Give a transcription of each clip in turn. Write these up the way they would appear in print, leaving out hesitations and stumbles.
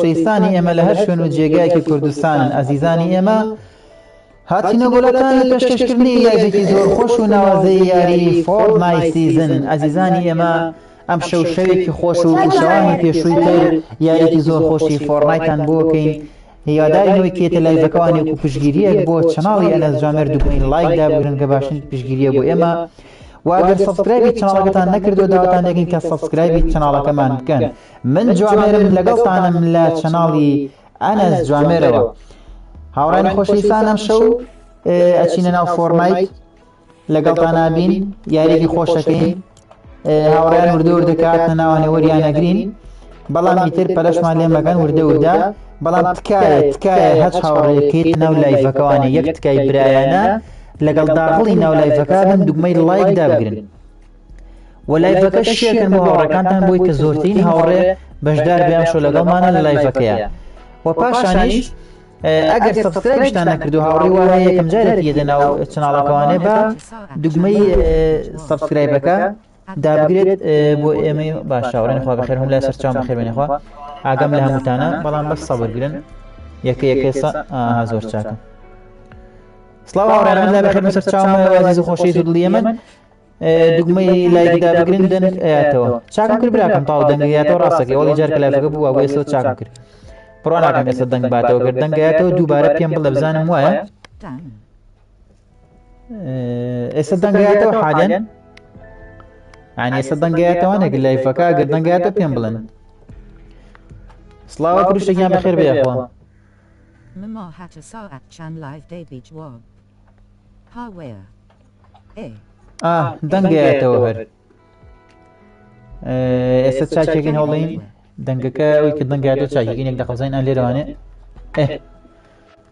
خۆشەویستانی ئێمە لە هەر شوێن و جێگایەکی کوردستانن ئەزیزانی ئێمە هاتینە بۆلەتان لە پێشکەشکردنی یاریێکی زۆر خۆش و ناوازەی یاری فۆرد مای سیزن ئەزیزانی ئێمە ئەم شەو شەوێکی خۆش و شەوانی پێشووی تر یاریێکی زۆر خۆشی فۆرنایتان بۆکەین هیوادارینەوەی کێتە لایڤەکەوانی و پشگیریەک بۆ چەناڵی ئەنەس جامێر دوبووین لایکدا بگرن کە باشن پشگیریە بۆ ئێمە واگەر سەبسکرایبی چەناڵەکەتان نەکردو داواتان دەکەین کە سەبسکرایبی چەناڵەکەمان بکەن من جوامێرم لەگەڵتانم لە چەناڵی ئەنەس جوامێرەوە هاوڕانی خۆشەویستان ئەم شەو ئەچینە ناو فۆرمایت لەگەڵتان بین یاریێکی خۆشەکەین هاوڕیان وردە وردەکاتنە ناوانێ وەریانەگرین بەڵام ئیتر پەلەشمان لێ مەکەن وردە وردە بەڵام تکایە هەچ هاوڕێکیت ناو لایڤەکەوانێ یەک تکای برایانە لەگەڵ داخڵی ناو لایڤەکە بن دوگمەی لایکدا بگرن و لایڤەکە شێرکەن بۆ هاوڕێکانتان بۆی کە زۆرترین هاوڕێ بەشدار بێ ئەم شەو لەگەڵمانە لە لایڤەکەیە و پاشانیش ئەگەر سەبسکرایبشتان نەکردو هاوڕێی وایە یەکەم جارێکی یەدە ناو چەناڵەکەوانێ بە دوگمەی سەبسکرایبەکە دابگرێت بۆ ئێمە باش هاوڕێنی خوا بەخێر هەم لای سەرچاوم بەخێر بێنێخوا ئاگەم لە هەمووتانە بەڵام بەس سەبرگرن یەکە زۆر چاکە سڵاو هاوڕێنم لای بەخێر سەرچاوم عەزیز و خۆشەویست و دڵی ئێمە دوگمەی لایکدا بگرن دەنگ ئەیاتەوە چاکم کرد براکەم تاو دەنگەیاتەوە ڕاستەکەی وەڵی جار کە لایڤەکە بووە بۆ ئێستا چاکم کرد بڕوا ناکەم ئێستا دەنگ باتەوە کرد دەنگەیاتەوە دووبارە پێم بڵێ بزانم وایە ئێستا دەنگەیاتەوە حالیان یعنی ئێستا دەنگەیاتەوانێک لایڤەکە ئەگەر دەنگەیاتە پێم بڵێن سڵاوە کروشتێکیان بەخێر بێخوا دەنگەیاتەوە هەر ئێستا چاکێکین هەوڵین دەنگەکە ئەوی کە دەنگەیاتەوە چاکێکینێک دەخەزین ئەن لێرەوانێ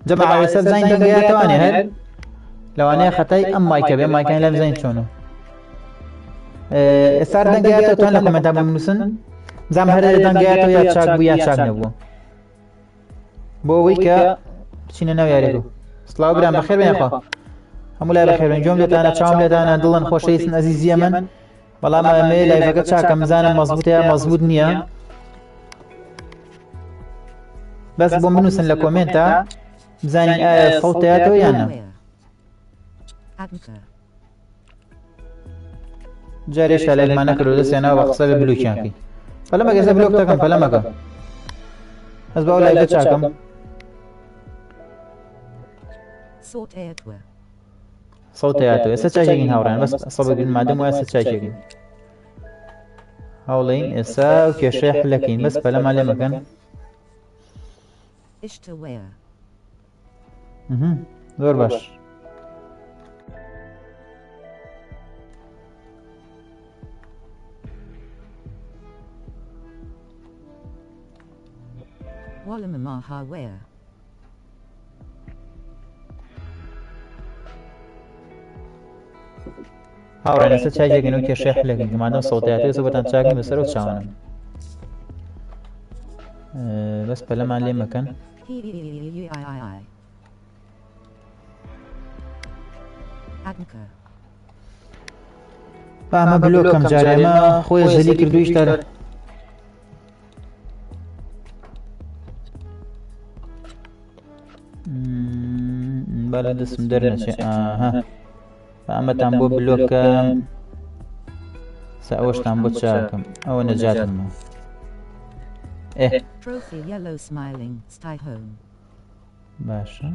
جەماعە ئێستا بزانین دەنگەیاتەوانێ هەر لەوانەیە خەتای ئەم مایکە بێ مایکەی لە بزانین چۆنە ئێستا دەنگەیاتەوە توان لە کۆمنتە بنووسن بزانم هەر دەنگەیاتەوە یا چاک بوو یا چاک نەبووە بۆ ئەوەی کە بچینە ناو یاریەکە سڵاو برام بەخێر بێنخوا هەموو لای بەخێر بێن جۆم لێتانە چاوم لێتانە دڵن خۆشەویستن ئەزیزیە من بەڵام ئەمێ لایڤەکە چاکەم بزانم مەزبوطە یا مەزبوط نییە بەس بۆ بنووسن لە کۆمنتە بزانین ئایا سەوتەیاتەوە یان نە جارێشتا لایکمان نەکردو دەستێنەوە بە قسە بێ بلوکیانکەی فەلەمە گەزە بلوک دەکەم فەلەمەکە ئەس باو لایڤە چاکەم سەوتەیاتەوە ئێستا چاکێکین هاوڕێن بەس سەبەگرن مادەم وایە چاکێکین هەوڵین ئێستا و کێشەی حلەکەین بەس فەلەما لێ مەکەن زۆر باش هاوڕێن ئێستا چاکێکین و کێشەی حلەکەین کە مادەم سەوتەیاتەوە ئێستا بۆتان چاکین بەسەر و چاوانم بەس پەلەمان لێ مەکەن ئەمە بلۆکەم جارێ ئەمە خۆی زەلی کردوویش تەر بەڵێ دەستم دەرنەچێ ئەمەتان بۆ بلۆکەم ئەوەشتان بۆ چاکەم ئەوە نەجاتمە باشە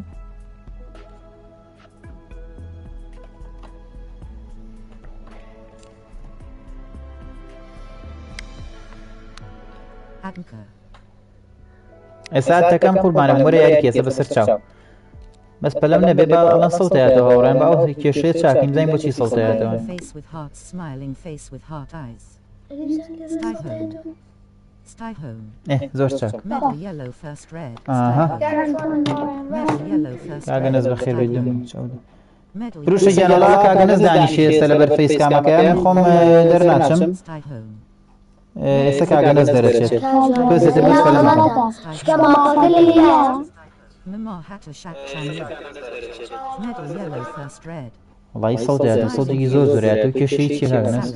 ئێستا تەکەم قوربانم وەرە یاری کێسە بەسەر چاو بەس پەلەم نەبێ بە ئەڵەن سەوتەیاتەوە هاوڕێن بە ئەو کێشەیە چاکین بزانین بۆچی سەوتەیاتەوە زۆر چاک کاگەنەز بەخێر بێت فروشە گیانەڵا کاگەنەز دانیشێ ئێستا لەبەر فەیس کامەکەیە من خۆم دەرناچم ئێستا کاگەنەز دەرەچێت کۆزێتر بەس فەلەمەکەم وڵی سەوتەیاتە سەوتێکی زۆر زۆرەیاتە و کێشەی چی کاگەنەز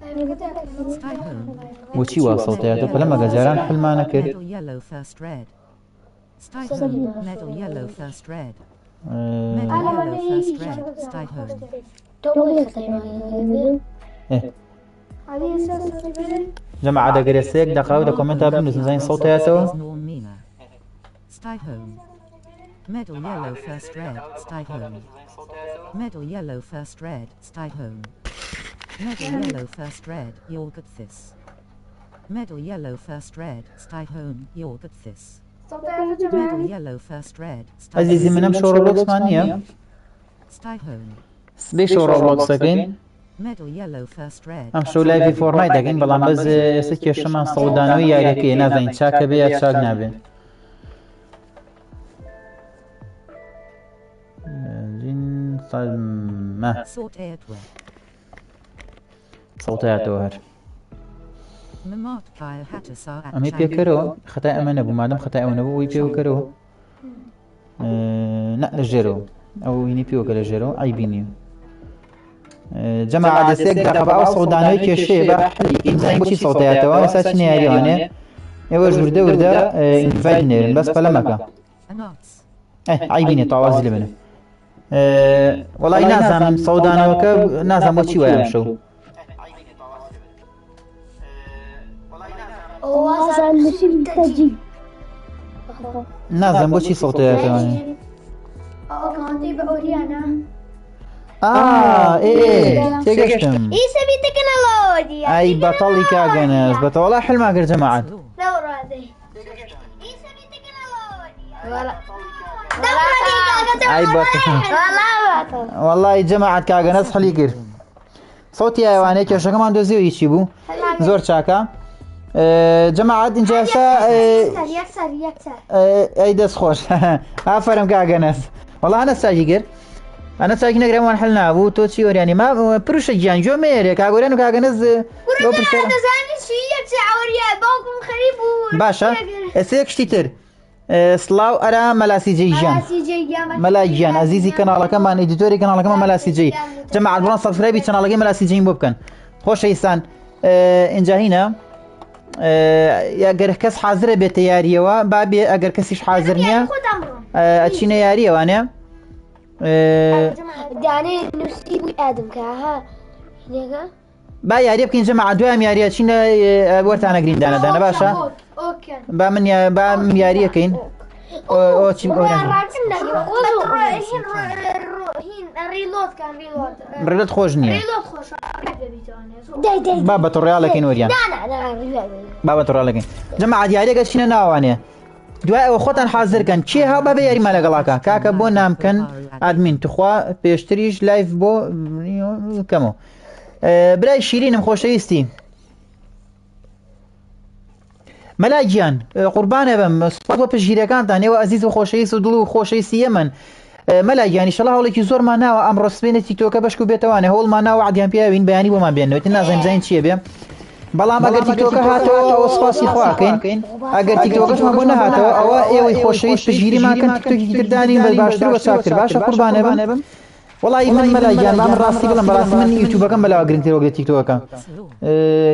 Stay home. وشي واصلتياتو فلما جاران حل ما نكر Medal yellow first red. Stay home. Medal yellow first red. Medal yellow first red. Stay home. جماعة دا قريسيك دا قاو دا كومنتا بنوز زين صوتياتو Norm Mina. Stay home. Medal yellow first red. Stay home. Medal yellow first red. Stay home. Medal yellow first red. You're good this. Medal yellow first red. Stay home. You're good this. Medal yellow first red. Stay عزيزي home. منم شو روبلوكس مانيا Stay home. سبي شو روبلوكس اكين Medal yellow first red. ام شو لايفي فورنايت اكين بلان بز سكي شمان صودانوي ياريكي نازين شاك بيا شاك نابي جين صلمة Sort Edward. صوتياتو هر Mamart Kyle Hattasar at امي بيكرو خطأ امن ابو مادم خطأ امن ابو بيكرو نقل جيرو او يني بيوك لجيرو اي بينيو جماعة دسيك رقبة او صودانوي كيشي بحلي امزاين بوشي صوتياتو اساس نياريواني ايوه جورده ورده انفايد نيرن بس بلا مكا Anots. اي بيني طاواز اللي منه والله نازم صودانوي نازم بوشي ويامشو نازم بوشي صوتياتو يعني ايه تيجشتم يسوي تكنولوجيا اي بطلي كاغنز بطل والله حلم اقر جماعة دورة دي يسوي تكنولوجيا اي بطل والله جماعة كاغنز حليقر صوتي ايواني كيشا كمان دوزيو يشيبو زور شاكا جماعة انجاسا يكسر اي دس خوش افرم كاغنز والله انا ساجيقر انا ساكن نقرا وان حلنا ابو توتشي يعني ما بروش جان جو ميري كاغورانو كاغنز لو برشا باشا سيك شتيتر سلاو ارا ملاسي جيجان ملاجيان عزيزي كانال كمان اديتوري كانال كمان ملاسي جي جماعة البران سبسكرايبي كانال ملاسي جي بوبكن خوش ايسان انجا هنا اگر کس حاضر به تیاریه بابی اگر کسیش حاضر نیه اچینه یاریه وانه دعني نسيب آدم كها هنا با یاری بکن جماعة دوام یاریه چینه ورتانا گرین دانا باشا با من یاریه کن او چیم ريلود خوش نیه بابا توريالا كين وريان بابا توريالا كين جماعة ياري قشنا ناوانه دواء وخوتن حاضر كان شي ها بابا ياري مالا قلاكا كاكا بو نام كان ادمين تخوا بيشتريش لايف بو كمو براي شيرين مخوشيستي ملاجيان قربانه بم صوت بجيري كانت اني وعزيز وخوشيس ودلو خوشيس يمن ملاجي يعني ان شاء الله هولك زور ما ناو امر سبين تيك توك بشكو بيتوانه هول ما ناو عاد بياوين بياني بو ما بينو تنازم زين شي بي بلام اگر تيك توك هاتو او سباسي خواكين اگر تيك توك ما بونا هاتو او اي خوشيس بجيري ما كان تيك توك ترداني بالباشتر وساكتر باشا قربانه بم والله من ملاجي انا من راسي بلم براسي من يوتيوب كان بلا اگر تيك تيك توك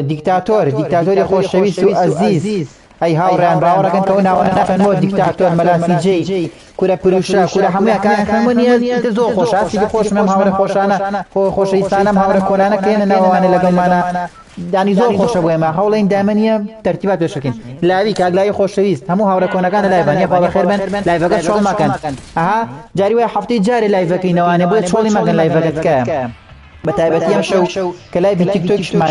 ديكتاتور خوشويس عزيز اي هاوران باوركن كونا ونفنو ديكتاتور ملاسي جي كورا بروشا كورا همه كان خموني تزو خوش اسي خوش مم هاور خوشانا خوش ايسانم هاور كونانا كين نواني لگمانا يعني زور خوش بو ما حولين دائما ترتيبات بشكل لاوي كاغلاي خوشويست همو هاور كونا كان لايفاني خو بخير بن لايفك شغل ما كان اها جاري وي حفتي جاري لايفك نواني بو شغل ما كان لايفك كام بتايبتي يمشوا كلايف تيك توك مع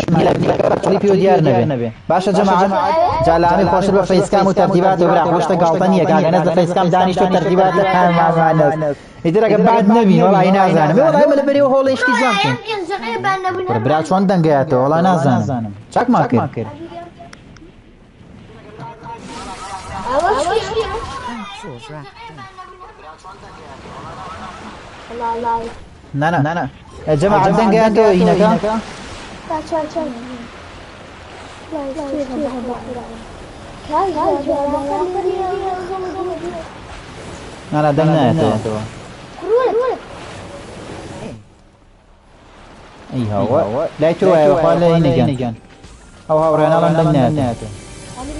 كليبيو ديار نبي باشا جماعه جالاني خوش بالفيس كام وترتيبات وبرا خوش تقالطني كاع ناس الفيس كام داني شو ترتيبات مع الناس يدير بعد نبي والله نازان والله من البريو هو ليش كيزانك برا شلون دنقاته والله نازان شاك ماكر لا يا جماعة دنقاته هناك أنا دنقاته ئەی هاوە لای تۆ وایە خوا لە هینەگەن ئەو هاوڕێناڵان دەنگ نایەتێ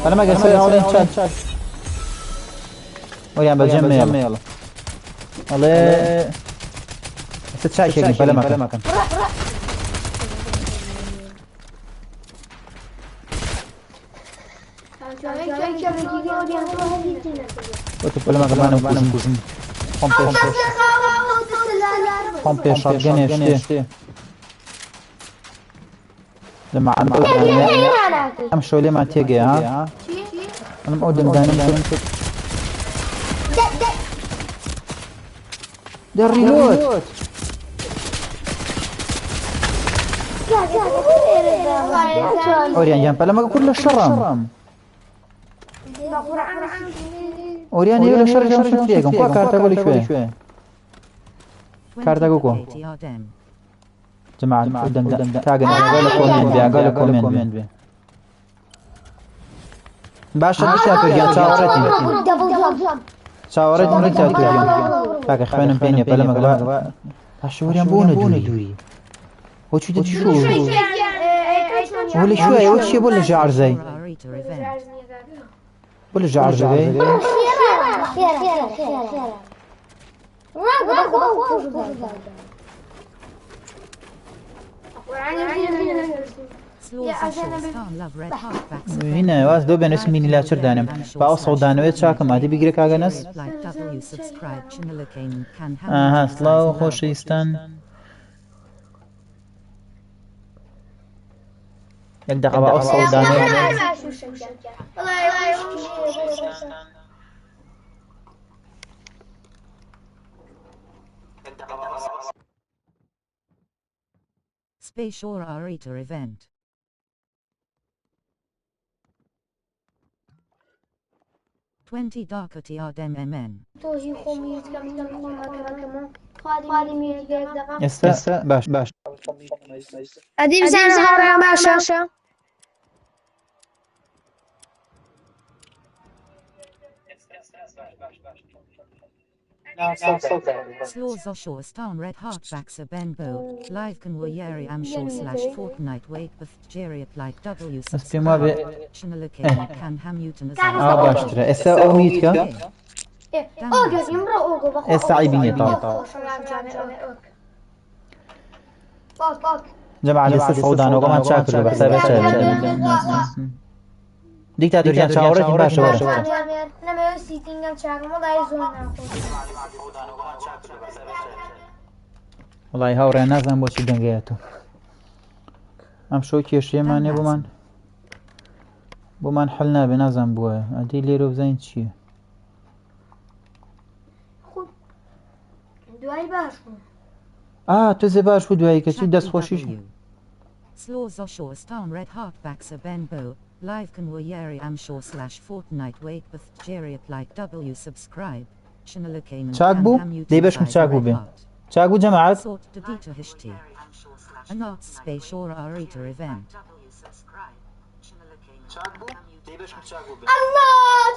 بەڵام ئەگەر سەر هەڵێن چەند وەریان بەجێم مێڵە ئەڵێ ئێستا چاکێکن بەلەمەکەن وتو بەلەمەکەمانم کوژم خۆم پێشەڵگەنێشتێ لما عم ام شو ليه ما تيجي ها انا مقدم دانم ده الريلود اوريان جنب لما كل الشرم اوريان يقول الشر جنب فيكم كوا كارتا قولي شوي كارتا كوكو جماعة قدام تاقنا قال كومنت بي باشا بشاكو جان شاورتي مريتاتو جان فاكر خوانم بيني بلما قبا هاشوريان بونا دوري وشو تشو ولا شوي وش يبول جعر زي ولا جعر زي هنا واس دو بين اسمي لا شردانم باو صودانويت شاكم هادي بيجري كاغنس اها سلاو خوشيستان يقدر باو صودانويت Space or Arator event. Twenty Darker TRDMMN. يسا باش ادي بزاف هرا باشا Slaw Zoshor Stan Red Heartbacks a Benbow. Live can Wayari Amshore / Fortnite Wake with Jerry like W. Channel can Hamuton as باشترا اسا او ميتكا اسا عيبيني طبعا جماعة لسه صودان وكمان شاكر بس ديكتاتور جان شاورتي باشا ورا نما سيتينغ شاكر والله زون والله هاورێ نازانم بۆچی دەنگایەتەوە ئەم شۆ کێشەیەمانێ بۆمان حەل نابێ نازانم بووە ئەدی لێرە بزانین چییە دوای باش تۆزێ باش بوو دوایی کەچی دەستخۆشیش Slaw Zoshor Stan Red Heartbacks a Benbow. Live can Wayari Amshore / Fortnite Wake with Jerry like W. Subscribe. Channel چاک بوو دەی بەشم چاک بوو بێ چاک بوو جەماعەت An arts space or Arator event.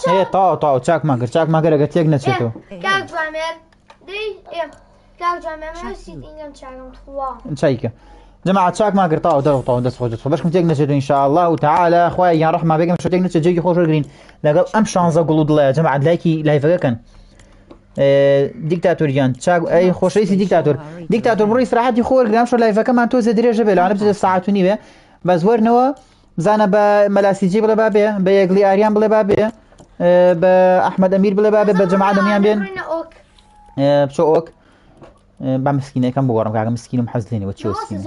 ايه طاو چاک ماگر ئەگەر تێک نەچێتەوە كاك جوامر دي كاك جوامر سيتينغ شاكر تخوا چایکە جماعة چاک ماگر طاو دەستخۆشێت بەشم تێک نەچێتەوە ئینشاءالله تعالى خوای یان ڕەحما بێگەم شتێک نەچێت جێگی خۆش وەرگرین لەگەڵ ئەم 16 گوڵ و دڵەیە جەماعەت لایکی لایڤەکەکەن دیکتاتۆر گیان چاک ئەی خۆشەویستی دیکتاتۆر بڕۆی ئیستراحەتی خۆ وەرگرام شۆ لایڤەکەمان تۆزە درێژە بێ لەوانە بچێتە ساعەت و نیوێ بەس وەرنەوە بزانە بە مەلاسیجی بڵێ بابێ بە یەکلی ئاریان بڵێ بابێ بە ئەحمەد ئەمیر بڵێ بابێ بە جەماعەت دەمیان بێن بچۆ ئۆک با مسکینەکەم بگۆڕم کاکە مسکینم حەز لێنەوە چی وەسکینە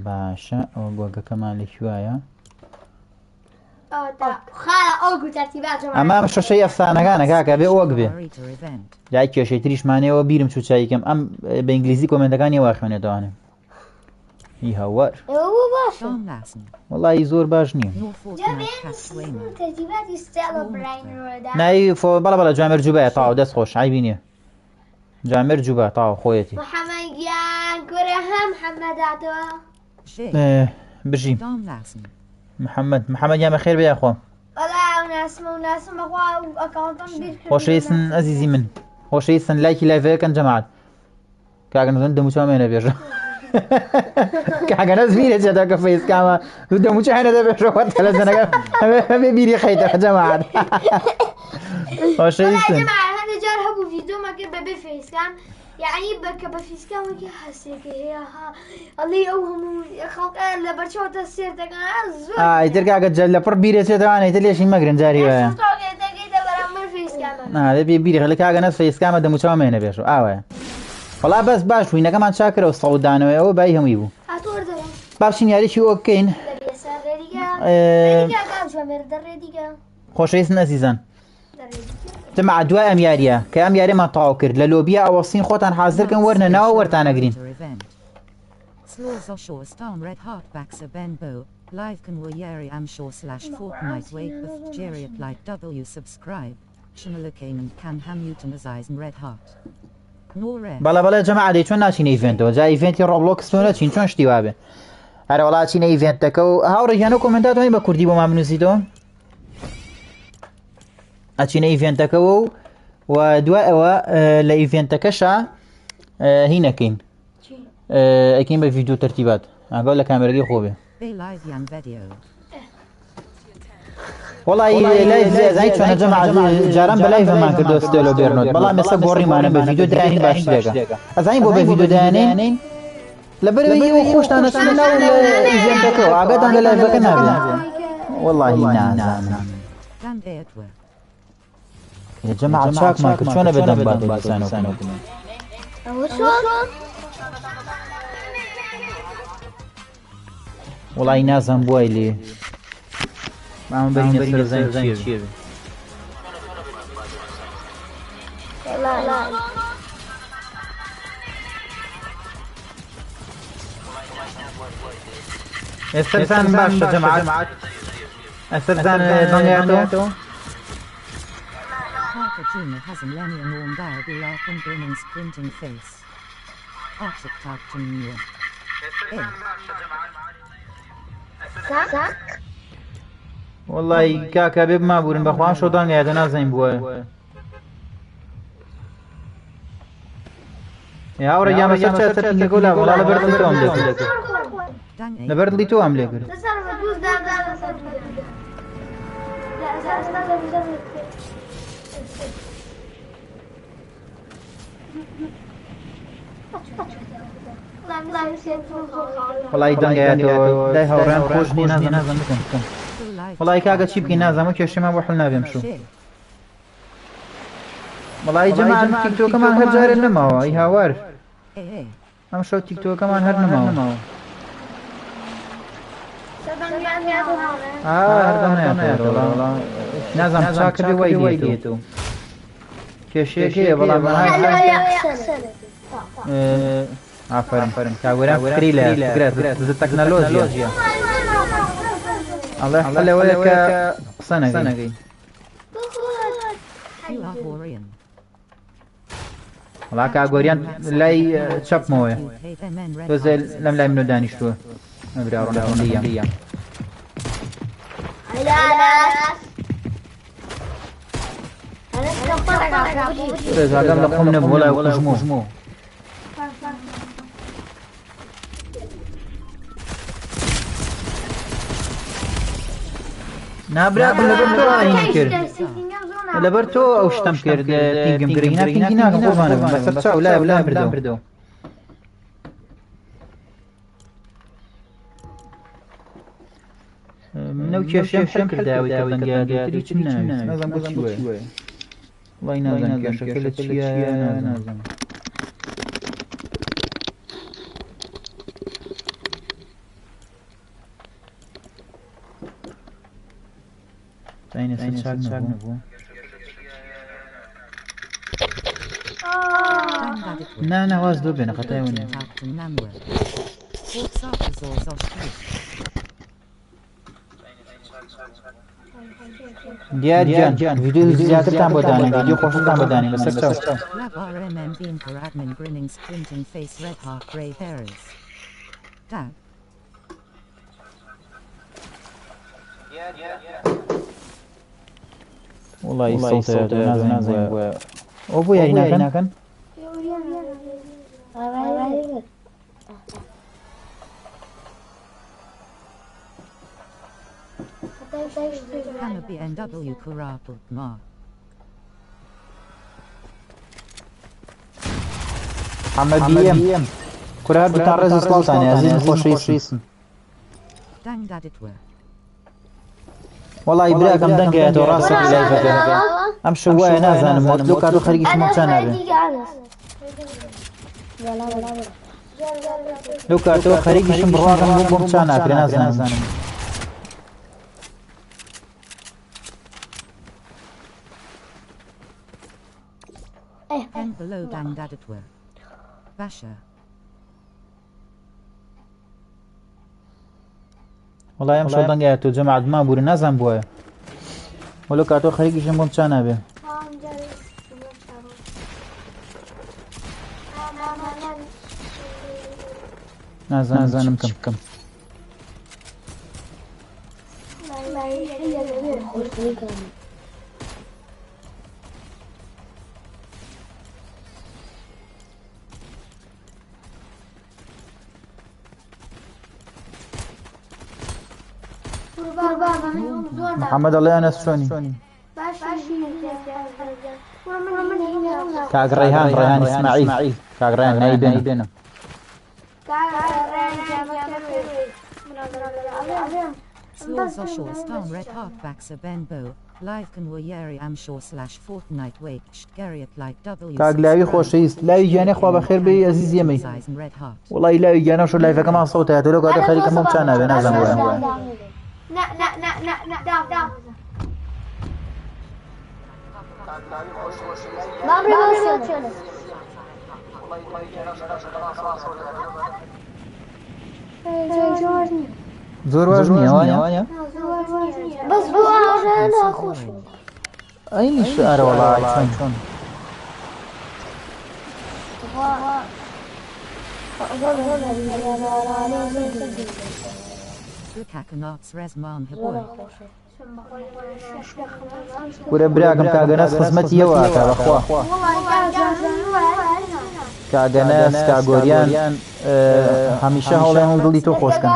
باشە ئەوە گۆگەکەمان لەکوایە ئەمە شەشەی ئەفسانەکانە کاکە بێ ئۆک بێ لای کێشەی تریشمانەوە بیرم چوو چایکەم ئەم بە ئینگلیزی کۆمنتەکانی وا خوێنێتوانێ هی هاوار وەڵی زۆر باش نییە نایی بەڵە جوامێر جوبایە تاو دەست خۆش عیبی نییە جوامێر جوبە تاو خۆیەتی بژیم محەممەد یامە خێر بێ خۆم وناسم أخوة أكاونتم خۆشەویستن ئەزیزی من خۆشەویستن لایکی لایڤەکەن جەماعەت کاگەنەزن دەموچامێنە بێژە کاگەنەز بیرە جێدا کە فەیسکامە دوو دەموچانە دەبێژەوە تەلەڤیزیۆنەکە هەبێ بیری خەیتە جەماعەت خۆشەویستن هەندێک جار هەبوو ڤیدیۆمەکە بەبێ فەیسکام یعنی بەکە بە فیسکام وەکی هەستێکە هەیە ئەڵێ ئەو هەموو خەڵکە لە بەرچەوەتە سێر دەکەن زۆر ئیتر کاکە لە پڕ بیرێتێتەوانە ئیتر لێشی مەگرن جاری وایە دەبێ بیری لە کاگەنەز فەیسکامە دەموچامێنە بێژە ئاوایە وەڵا بەس باش وینەکەمان چاکرەوە سەڵدانەوەیەوە بای هەمووی بوو باشین یاریی وە بکەین خۆشەویستن ئەزیزان جەماعەت دوای ئەم یاریە کە ئەم یاریمان تەواو کرد لە لۆبیە ئەوەسین خۆتان حازرکەن وەرنە ناوە وەرتانەگرین Live can we yari am sure /Fortnite wake with Jerry applied W subscribe Shimalakan can ham eutanasize red heart بەڵێ بەڵێ جەماعەت چۆن ناچینە ئیڤێنتەوە جا ئیڤێنتی ڕۆبلۆکس تۆ نەچین چۆن شتی وابێ هەرە وەڵا چینە ئیڤێنتەکە و هاوڕێیانە کۆمنتاتوانی بە کوردی بۆ مان بنووسیتەوە ئەچینە ئیڤێنتەکەەوە و دوای ئەوە لە ئیڤێنتەکەشە هینەکەین ئەکەین بە ڤیدیۆ تەرتیبات ئەگەڵ لە کامێرەی خۆ بێ وڵی لای چۆنە جەماعەت جاران بە لایڤەمان کردەوە ستێلۆ بێرنۆت بەڵام ئێستا گۆڕیمانە بە ڤیدیۆ دایانی باشترێکە ئەزانین بۆ بە ڤیدیۆ دایانێن لەبەرەوەی ئەوە خۆشتان نەچنە ناو ئیڤێنتەکەەوە ئاگاتان لە لایڤەکە نابێت وەڵڵاهی نازانم جەماعەت چاکمان کرد چۆنە بێدەم باسانەوە وڵی نازان بووای لێ مامان بەرینە سەرزانی چیە بێ ئێستەرزان باشە جەماعەت ئەسەرزان دڵنیاتەوە Junior has a millennium worn dial be like and grinning sprinting face. Arctic type to New والله کاکە بێ بمابوورن بەخوام شۆدانگایەتە نازانین بووە هاوڕێ یان بەسەر چاتەرکەکە ولا وڵا لەبەر دڵی تۆ ئەم لێ کرد لەبەر دڵی تۆ ئەم لێ کرد وڵی دەنگایەتەوە دای هاوڕێیان خۆش نی نازان بکەم وڵی کاکە چی بکەین نازانم کێشەمان بۆ حڵ نابێم شو وڵی جەماعەت تیکتۆکەمان هەر جارێ نەماوە ئەی هاوار ئەم شەو تیکتۆکەمان هەر نەماوە نازانم چاکە بێ وای دێتەوە کێشەیەکەیە بەڵام ئافرین کاوەران فکری لە فکرە تەکنەلۆژیە ئەڵێ لەوەیە کە قسە نەگەی وڵا کاگۆریان لای چەپمەوەیە تۆزێ لەم لای منۆ دانیشتووە ئەبراڕۆنەیە ڕێزاگەم لە خۆم نەبوو وڵای قژمۆ نابراکم لەبەر تۆ ئاینی کرد لەبەر تۆ ئەو شتم کرد پینگم گرینە پینگی ناکەم قوربانە بم بەسەر چاو لای بلام بردەوە منەو کێشەم شەم کرداوەی کە بەنگیادەتری چ ناویست نازانم بۆ چی وایە وڵی نازانم کێشەکە لە چیە نازانم Deine Sozialen wo? Na was du bine خطای ونه دیار جان ویدیو زیاتر تام بدانه ویدیو خوشتان بدانه بسر چاو وڵی سەڵتە نازانین بۆ ئەو بۆ یاری ناکەن Hanna BMW Kurapur Ma. محەممەد BM کورا هەردووتان ڕێز و سڵاوتانێ ئەزیز خۆشەویستم Dang Daditwa. وەڵی براکەم دەنگایەتەوە ڕاستەکە لایڤەکە ئەم شەو وایە نازانم وەک لەو کاتۆ خەریکیشم چا نابێ لەو کاتەوە خەریکیشم بڕواکەم بۆ بۆم چا ناکرێ نازانم And below Dang Daditwa. Vasha. وەڵی ئەم شەو دەنگایەتەوە جەماعەت مابوورە نازانم بۆیە وە لەو کاتۆ خەریکیشم بۆم چا نابێ نازانم کەم محەممەد ئەڵێ ئەنەس چۆنی کاک ڕەیهان ئیسماعیل کاک ڕەیهان نایی بێنە Swolzoshor Storm Red Heart Vaxa Benbow. Live can Yeri Amshore/Fortnite Wake Geriat like W. کاک لاوی خۆشەویست لاوی گیانەی خوا بەخێر بێ ئەزیز یەمەی وڵی لاوی گیانە شو لایڤەکەمان سەوتایەتە لەو کاتە خەریکەم بۆم چا نابێ نازانم بۆیە زۆر واژ نییە وانە بەس بۆ ناخۆش ئەینی شعرە وەڵی چۆن وەرە براکەم کاگەنەس خزمەتیەوە ئاکا بەخوا کاگەنەس کاگۆریان هەمیشە هەوڵێن دڵی تۆ خۆشکەن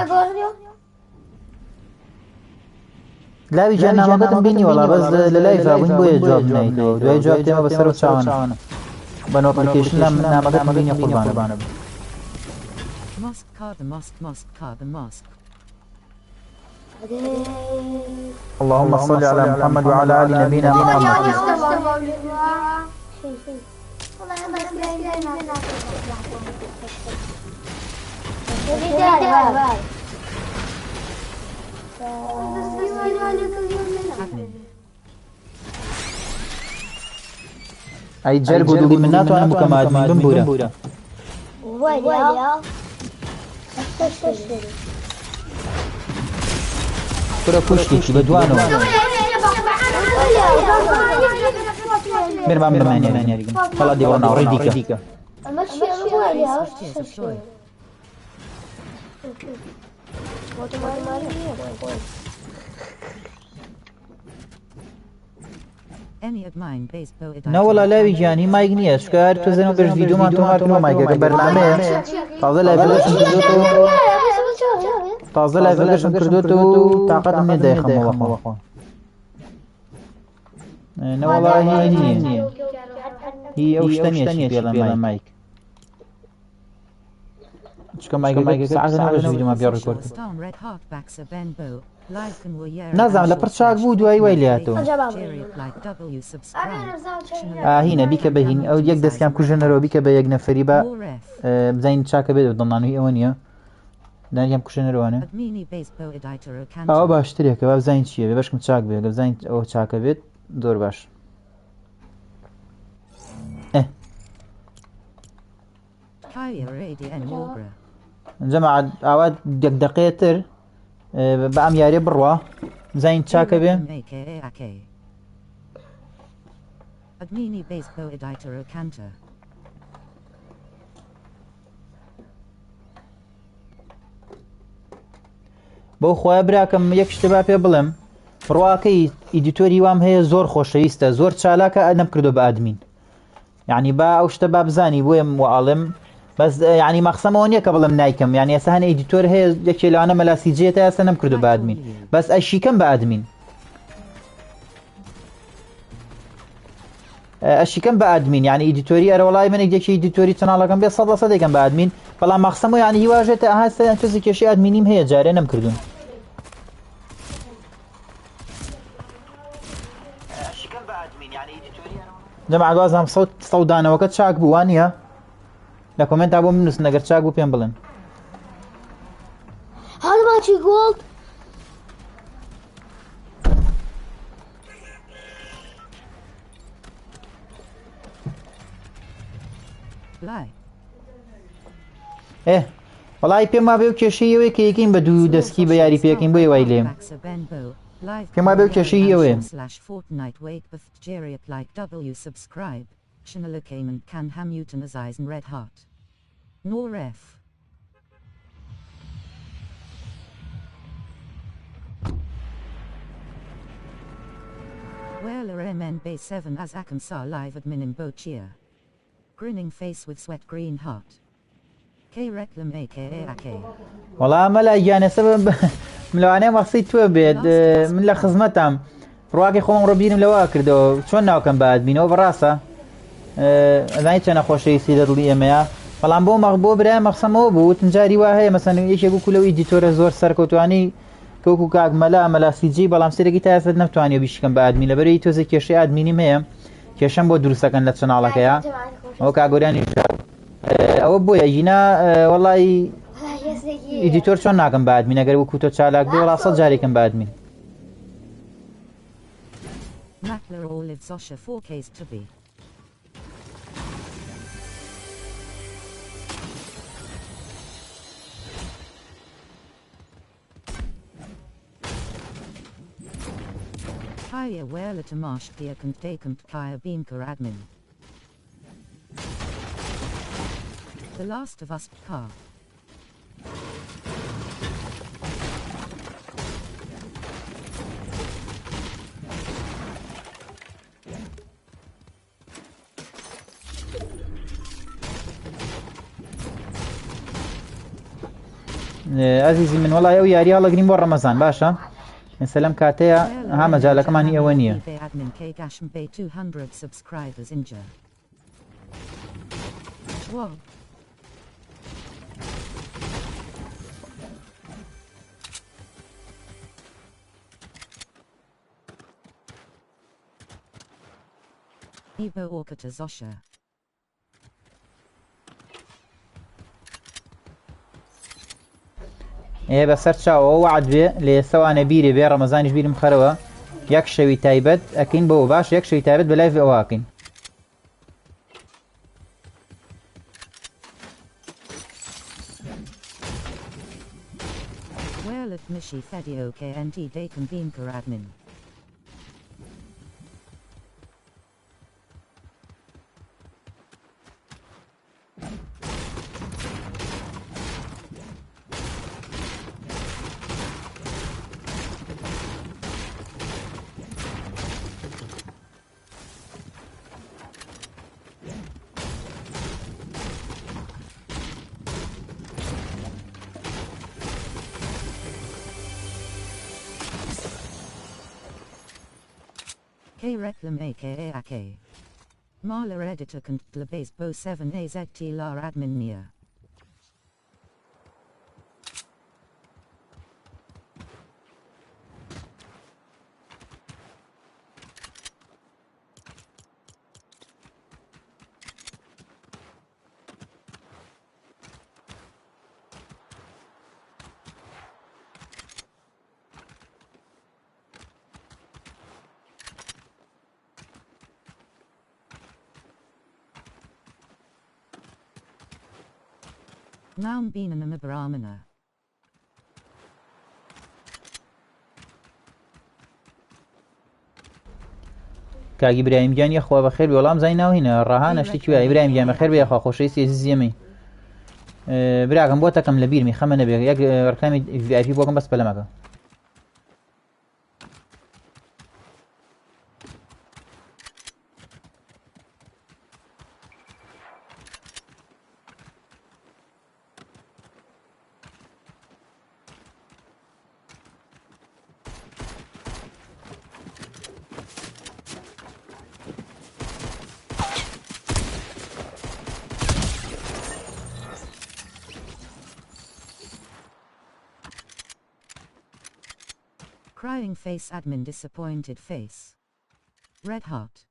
لاوی جان نامەکەتم بینی وەڵا بەس لە لایڤا بووین بۆیە جواب نایتەوە دوای جواب تێمە بەسەر و چاوانە بە نۆتیفیکیشن نامەکەتم بینی قوربانە Mosque car the mosque. اللهم صل على محمد وعلى آل نبينا محمد ئەی جەرگ و دڵی من ناتوانم بکەم ئادمی بمبورە کورە پوشتێکی بە دوانەوە مێرمان بمانیاریگەن هەڵا دێوە ناوڕێی دیکە نەوەڵا لاوی گیانی مایک نییە چکار تۆزێنەوە بەش ڤیدیۆمان تۆماکردنەوە مایکەکە بەرنامەیە تازە لایڤەکەشم کردوێتەوە و تااقەتم نێ دایخەمەوەخەوەخوا نەوەڵا نییە هی ئەو شتە نییە پێڵە مایک چکە مایکەکە ساعەتەوە بەش ڤیدیۆمان پێ ڕێکۆرد نازانم لە پڕ چاک بوو دوایی وای لاتەوە هینە بیکە بە هین ئەو یەک دەستیان کوژەنەرەوە بیکە بە یەک نەفەری بە بزین چاکە بێت دڵنانوی ئەوە نییە دانیام کوژەنەرەوەنە ئەوە باشترێکە با بزین چییە بێ بەشکم چاک بێت بزین ئەوە چاکە بێت زۆر باش جەماعەت ئاوا دەقدەقەیەتر بە ئەم یاریە بڕوە زین چاکە بێ بۆ خۆیان براکەم یەک شتە با پێ بڵێم بڕواکەی ئیدیتۆری وام هەیە زۆر خۆشەویستە زۆر چالاکە ئەدەم کردو بە ئادمین یعنی با ئەو شتە با بزانی بۆیە وەڵێم بەس یعنی مەخسەمەوە نییە کە بڵم نایکەم یعنی ئێستا هەنە ئیدیتۆر هەیە یەکێ لەوانە مەلاسیجێتە ئێستا نەم کردو بە ئادمین بەس ئەشیکەم بە ئادمین ئەشیکەم بە ئادمین یعنی ئیدیتۆری ئەرە وڵای من یەکێکی ئیدیتۆری چەناڵەکەم بێ 100% دەکەم بە ئادمین بەڵام مەخسەمەوە یعنی هیواژێتە ئاهاستە تۆزی کێشەی ئادمینیم هەیە جارێ نەم کردوون جەماعە دوازم سەودانەوەکە چاک بوو وان نییە لە کۆمنتا بۆ بنووسن ئەگەر چاک بوو پێم بڵێن هەڵماچی گۆڵد وەڵی پێم وابێ و کێشەی ئەوەیە کە یەکەین بە دوو دەستکی بە یاری پێکەین بۆ وای لێم پێم وابێ و کێشەی ئەوەیە Well, MN Bay 7 as Akamsa live admin in Bochia. Grinning face with sweat green heart. K reclam aka ake. والله ملا جاني سبب ملوانه مقصد تو بيد من لا خدمتام رواقي خوم ربينم لوا كردو شلون ناوكم بعد بينو براسه زايت انا خوشي سيدر لي ما فلان بو مغبو برا مقسمو بو تنجاري واه مثلا ايش يقول كلو ايديتور زور سركوتواني كوكو كاك ملا سي جي بلام سيركي تاسد نفتواني بيشكم بعد مين لبري تو زي كشي ادميني ما كشم بو دروسكن لتشنالك يا او كاغورياني او بو يجينا والله ئیدیتۆر چۆن ناکەم بە ئادمین ئەگەر وەکو تۆ چالاک بێ وەڵا 100 جارێکم بە ئادمین Kaya wele te marsh dia kontekent kaya beamker admin. The Last of Us car. عزيزي من والله يا ريال الله قريب رمضان باشا سلام كاتيا ها مجالك ماني اونيه Evo Orkata Zosha. ئێ بەسەر چاوەوە وعد بێ لێ سەوانە بیرێ بێ ڕەمەزانیش بیرم خەرەوە یەک شەوی تایبەت ئەکەین بەوە باش یەک شەوی تایبەت بە لایڤ ئەوواکەین Welet Mishi Fedio KNT Dakin Beamker admin. K reclam aka ake. Marla editor kant labase bo 7 AZT lar admin nia. Noun bina mibramina. کاگی برایم گیان یخوا بخیر بیولام زای ناوینه راهان اشتی که ابراهیم گیان بخیر بیا خوا خوشی سیزیمی براغم بوتا کم لبیر می خمنه بیا یک رقمی وی آی پی بوکم بس بلمکه Crying face admin disappointed face. Red heart.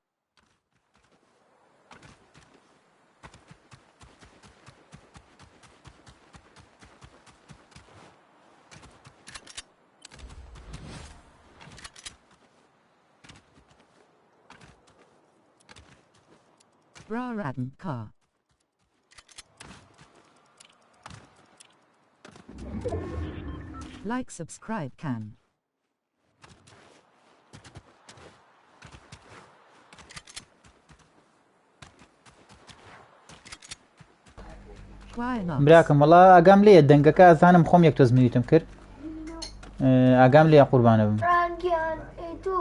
Bra radden car. Like subscribe can. Why not? براکەم وەڵا ئاگام لێیە دەنگەکە ئازانم خۆم یەک تۆز میوتم کرد ئاگام لێیە قوربانە بم ڕانگیان ئێتۆ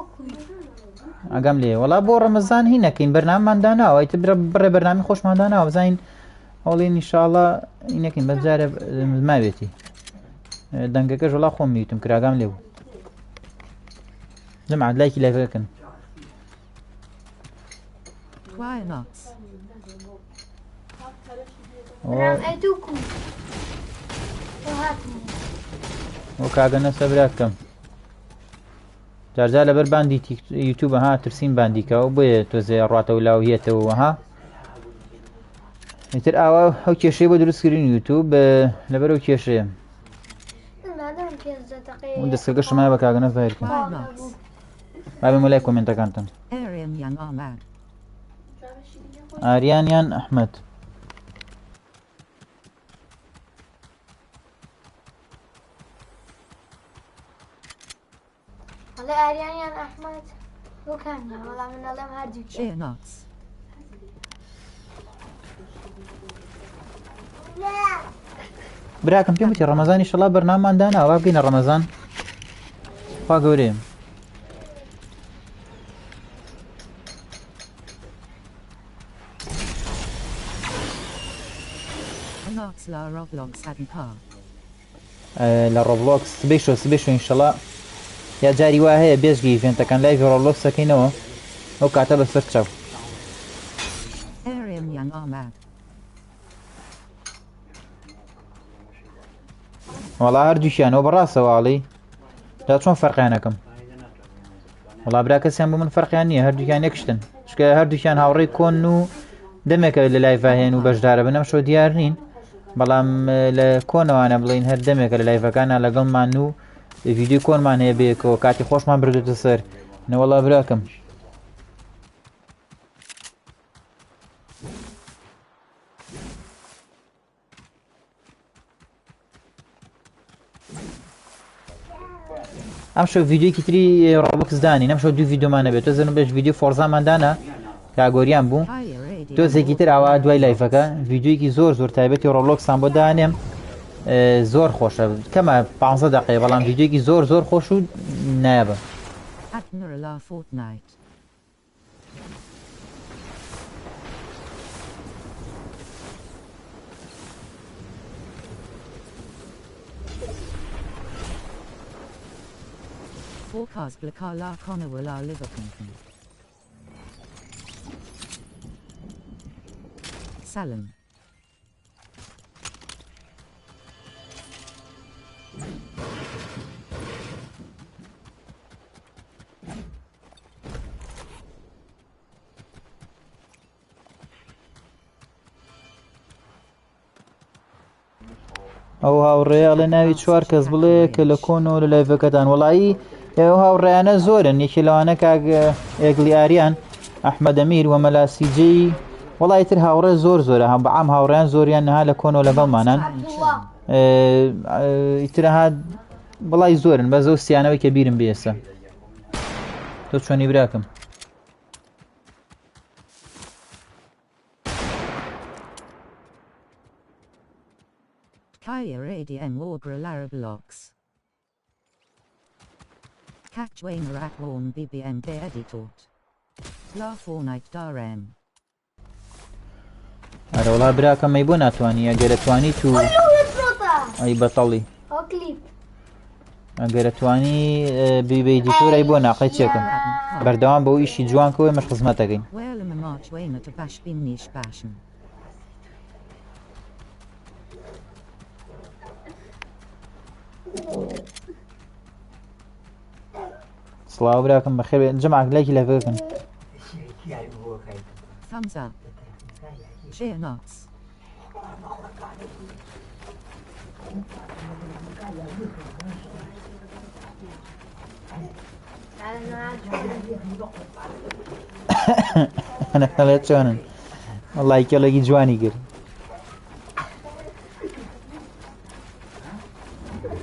ئاگام لێ وەڵا بۆ ڕەمەزان هی نەکەین بەرنامەماندا ناوە ئیتر بڕێ بەرنامی خۆشماندا ناوە بزانین هەوڵێن ئینشاڵڵا ئینەکەین بەجارە ماوێتی دەنگەکەش وەڵا خۆم میوتم کرد ئاگام لێ بوو جەماعەت لایکی لایڤەکەن Why not? رام ئێتۆ کو هاتم وە کاگەنە سەبرا بکەم جارجار لەبەر باندی یوتیوبە ها ترسین باندیکەوە بۆیە تۆزێ ڕاتەوە لاوهێتەوە ها ئیتر ئاوا ئەو کێشەی بۆ دروستکردین یوتیوب لەبەر ئەو کێشەیە دەستەکە شمایە بە کاگەنە زاهیرکەم Why not? بابێم وەلای کۆمنتەکانتان Arian Young Ahmad. ئاریانیان ئەحمەد هەڵێ ئاریانیان ئەحمەد بۆ کامیە وەڵام من ئەڵێم هەردووکی Cheer nuts. براکەم پێم وتی ڕەمەزانی شەڵا بەرنامەماندا ناوە بگەینە ڕەمەزان خوا گەورەیە Nuts la Roblox hadn't car. لە ڕۆبلۆکس سبێشۆ ئینشەڵا یا جاری وا هەیە بێژگی ئیڤێنتەکان لایڤی ڕۆبلۆکس دەکەینەوە ئەو کاتە بەسەر چاو Arian Young Ahmad. وەڵا هەردووشیانەوە بەڕاستەواڵی دا چۆن فەرقیانەکەم وەڵا برا کەسیان بۆ من فەرقیان نییە هەردووکیان یەکشتن چکە هەردووکیان هاوڕێی کۆن و دەمێکە لە لایڤ هێن و بەشدارە بنەم شۆ دیار نین بەڵام لە کۆنەوانە بڵین هەر دەمێکە لە لایڤەکانە لەگەڵمان و ڤیدیو کۆنمان هەیە بێکەوە کاتی خۆشمان بردوتە سەر نەوەڵا براکەم ئەم شەو ڤیدیۆیەکی تری ڕۆبلۆکس دانی ئەم شەو دوو ڤیدیۆمان نەبێت تۆ زەنم بەش ڤیدیۆ فۆرزاماندانە کاگۆریان بوو تۆزێکی تر ئاوا دوای لایڤەکە ڤیدیۆیەکی زۆر تایبەتی ڕۆبلۆکسان بۆ دانێم زۆر خۆشە کەمە 15 دقیقە بەڵام ڤیدیۆیەکی زۆر خۆش و نایابە Admiral la Fortnite. Forecast Blakar la Conowar la Liverpool. Salem. ئەو هاوڕێیاڵە ناوی چوار کەس بڵێ کە لە کۆنەوە لە لایڤەکەتان وەڵایی ئێوە هاوڕێیانە زۆرن یەکی لەوانە کاک ئێگلی ئاریان ئەحمەد ئەمیر و مەلاسیجی وەڵی تر هاوڕێ زۆرە هەم بەعام هاوڕێیان زۆریان نەها لە کۆنەوە لەگەڵمانان ئیترەها بەڵای زۆرن بە زەو سیانەوەی کە بیرم بێسە تۆ چۆنی براکەم Kaya ADM Wargra Larablox. Catchwain Ratworn BBM Be Editot. La Fortnite Darem. ئەرە وڵا براکەم ئەی بۆ ناتوانی ئەگەرە توانیت و ئەی بەتەڵی ئەگەرە توانی بیبەی دیتۆرەی بۆ ناقەی چێکم بەردەوام بەو ئیشی جوانکەوەی مەش خزمەتەکەین Well a March Wayne at a bash bin niche passion. سڵاو براکەم بەخێر بێ جەماعەک لایکی لە بکەن Thumbs up. Share notes. ئەنە خەڵێت چۆنن وەڵی کێڵێکی جوانی کرد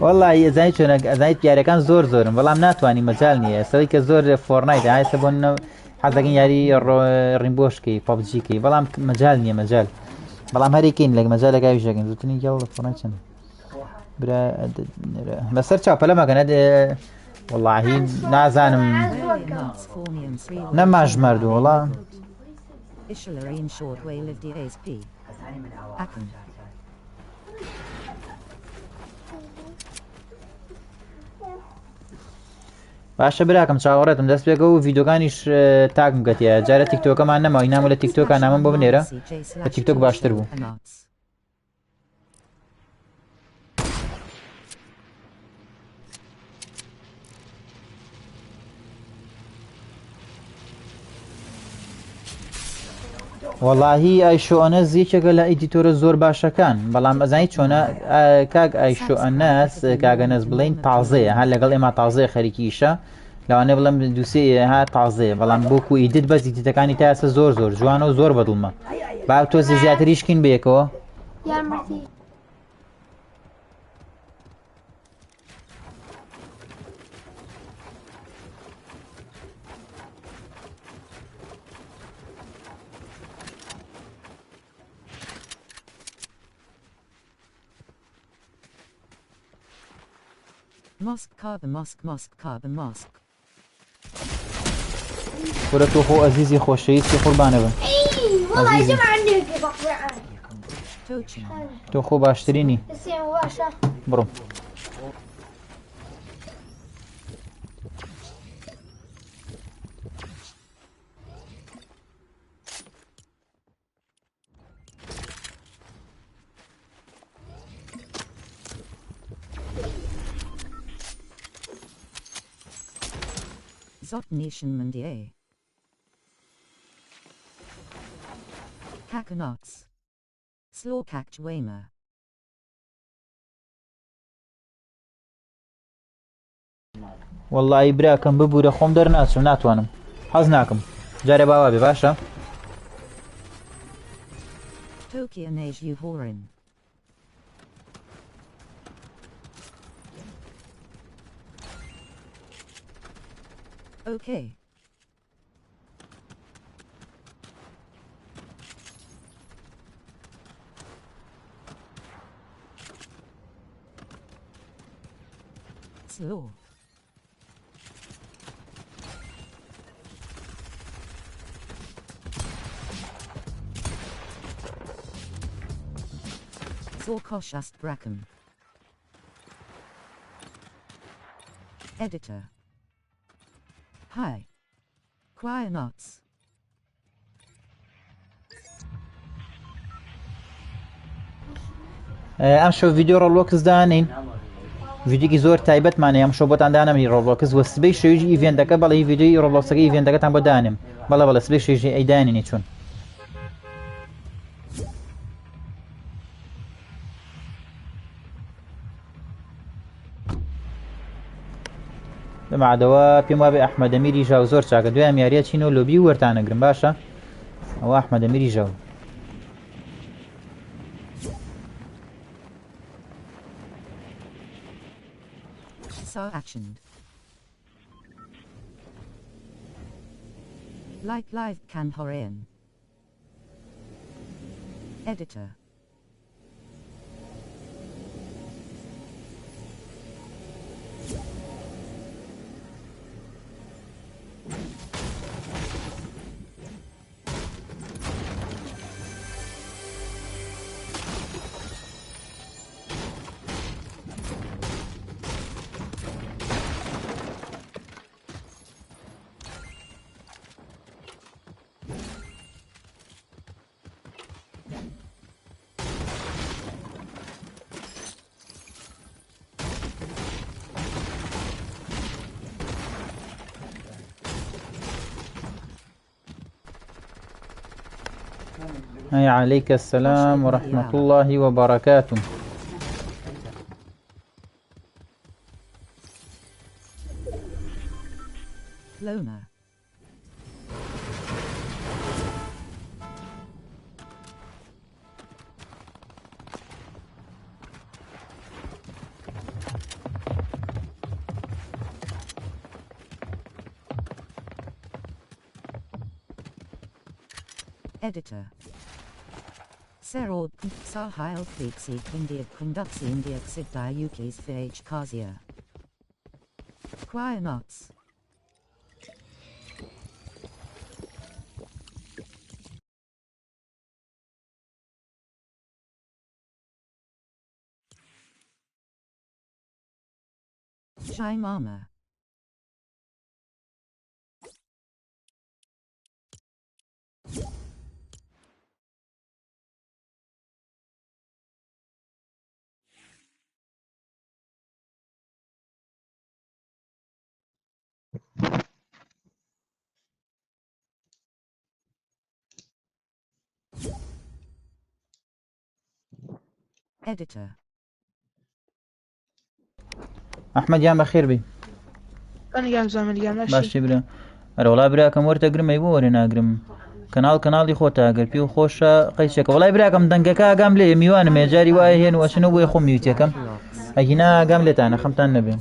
وەڵی ئەزای چۆنە ئەزای پیارەکان زۆر زۆرن بەڵام ناتوانانی مەجال نییە ئێستەوەی کە زۆر فۆرنایت هایسە بۆ حەزەکەن یاری ڕیمبۆشکەی پەبجیکەی بەڵام مەجال نییە مەجال بەڵام هەرێکین لە مەجالەکەوی شەکەن زووتنی گەڵ لە فۆرنایت چەند بەسەر چاپەلەمەکەنە وەڵاهی نازانم Earlier notes for me and three. نەماش مردوو وەڵا Ishalarin short way live DASP. Akan. باشە براکەم چاوەڕێتم دەست پێکە و ڤیدۆکانیش تاکم کەتیە جارە تیکتۆکەمان نەماوی نامە لە تیکتۆکە نامم بۆ بنێرە بە تیکتۆک باشتر بوو وەڵاهی ئایشۆئەنەس یەکێکە لە ئیدیتۆرە زۆر باشەکان بەڵام ئەزانی چۆنە کاک ئایشۆئەنەس کاگەنەس بڵین تازەیە هەر لەگەڵ ئێمە تازەیە خەریکیشە لەوانەیە بڵم دووسێ ها تازەیە بەڵام بۆکو ئیدت بەس ئیدیتەکانی تاسە زۆر زۆر جوانە و زۆر بەدڵمە با تۆزی زیاتریشکین بەیەکەوە یارمەتی Mosque carbon mosque carbon mosque. وەرە تۆ خۆ ئەزیزی خۆشەویستی قوربانە بن والله عزيزي. جمع عندك بقطع Tochin. تۆ خۆ باشترینی السيم واشا بڕۆ Zot Nation Mundier. Kakanots. Slorkak Chwema. وەڵی براکەم ببوورە خۆم دەرناچم ناتوانم حەز ناکەم جارێ باوا بێ باشە Tokia Nej Uhorin. Okay. Slow. Zorkoshast Bracken. Editor. Hi. Choir Knots. ئەم شەو ڤیدیۆ ڕۆڵۆکس دانین ڤیدیۆکی زۆر تایبەتمانە ئەم شەو بۆتان دانەمی ڕۆڵۆکس وە سبەی شەویژی ئیڤێنتەکە بەڵێ ڤیدیۆی ڕۆڵۆکسەکە ئیڤێنتەکەتان بۆ دانم بەڵێ بەڵێ سبەی شەویژی ئەیدانینی چۆن بەمادەوە پێم وابێ ئەحمەدەمیری ژاو زۆر چاکە دوایان یاریە چینەوە لۆبی و وەرتانەگرم باشە ئەوە ئەحمەدەمیری ژاو So actioned. Like live can Horean. Editor. أي عليك السلام ورحمة الله وبركاته. Loner. Editor. Serod Sahil Fiksi India Kunduksi India Xidai Ukis Fih Kazia. Choir knots. Shai Mama. Editor. أحمد يا بخير بي. أنا جام زمان جام باش ماشي. برا والله براكم ورتا قرم يبور هنا قرم كنال يخوتا قر بيو خوشا قيشك والله براكم دنكا قام لي ميوان ميجاري واهين وشنو بو يخم يوتيكم هنا قام لي تانا خمتان نبي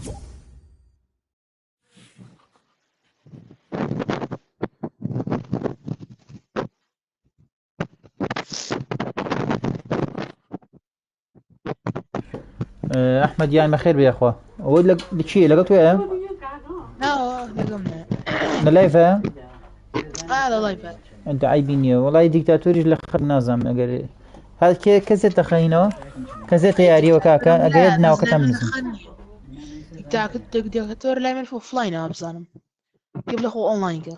احمد يعني بخير بي يا اخوه اقول لك شيء لقيت وياه لا لقمنا نلايفه هذا لايف انت عيبيني والله ديكتاتوري اللي خد نظام اقل هذا كذا تخينه كذا تياري وكاكا اقيدنا وكتم نزم كنت دكتور لا يعمل في اوفلاين ابصانم قبل اخو اونلاين كا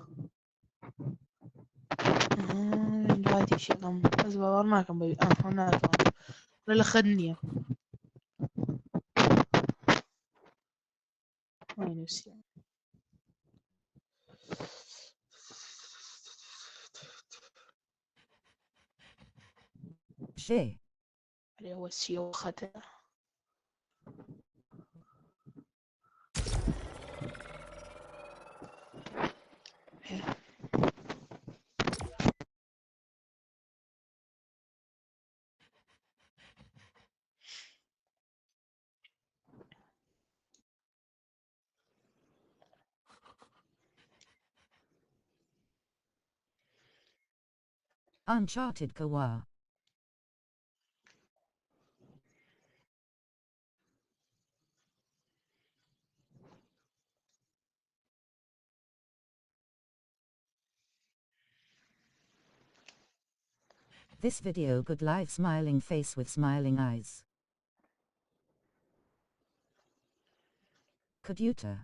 دلوقتي شيء كم بس بورناكم بي هناك ولا خدني وين نفسي She. اللي هو السيو خطأ Uncharted Kawa. This video good live smiling face with smiling eyes. Computer.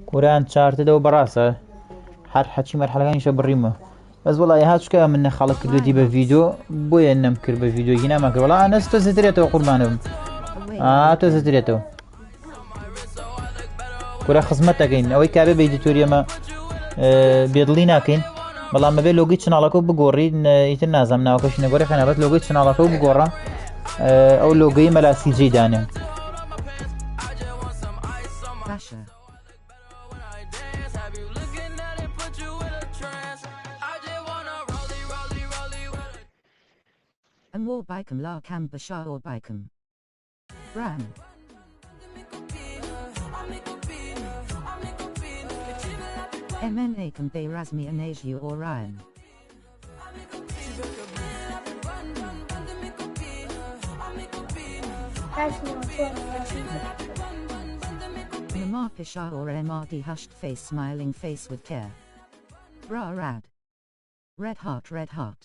قرآن شارت دو براسه حكي مرحلة كان يشوف الريمة بس والله يا هاتش كذا من خلق كردي بفيديو بويا نمكر بفيديو هنا ما كر والله أنا استزدريته قربانهم تزدريته كرة خصمتك إن أوي كعبة بيديتوريا ما بيضليناكين والله ما بين لوجيت شنالكو بقوري يتنازم ناوكش نقولي خنا بس لوجيت شنالكو بقورة أو لوجي ملا سي جي دانه Russia. Amor Baikum La Cam Bashar or Baikum. Ram. MNA Kam Bay Razmi Anasia or Ryan. Namar Pishar or MRD hushed face smiling face with care. Bra Rad. Red Heart Red Heart.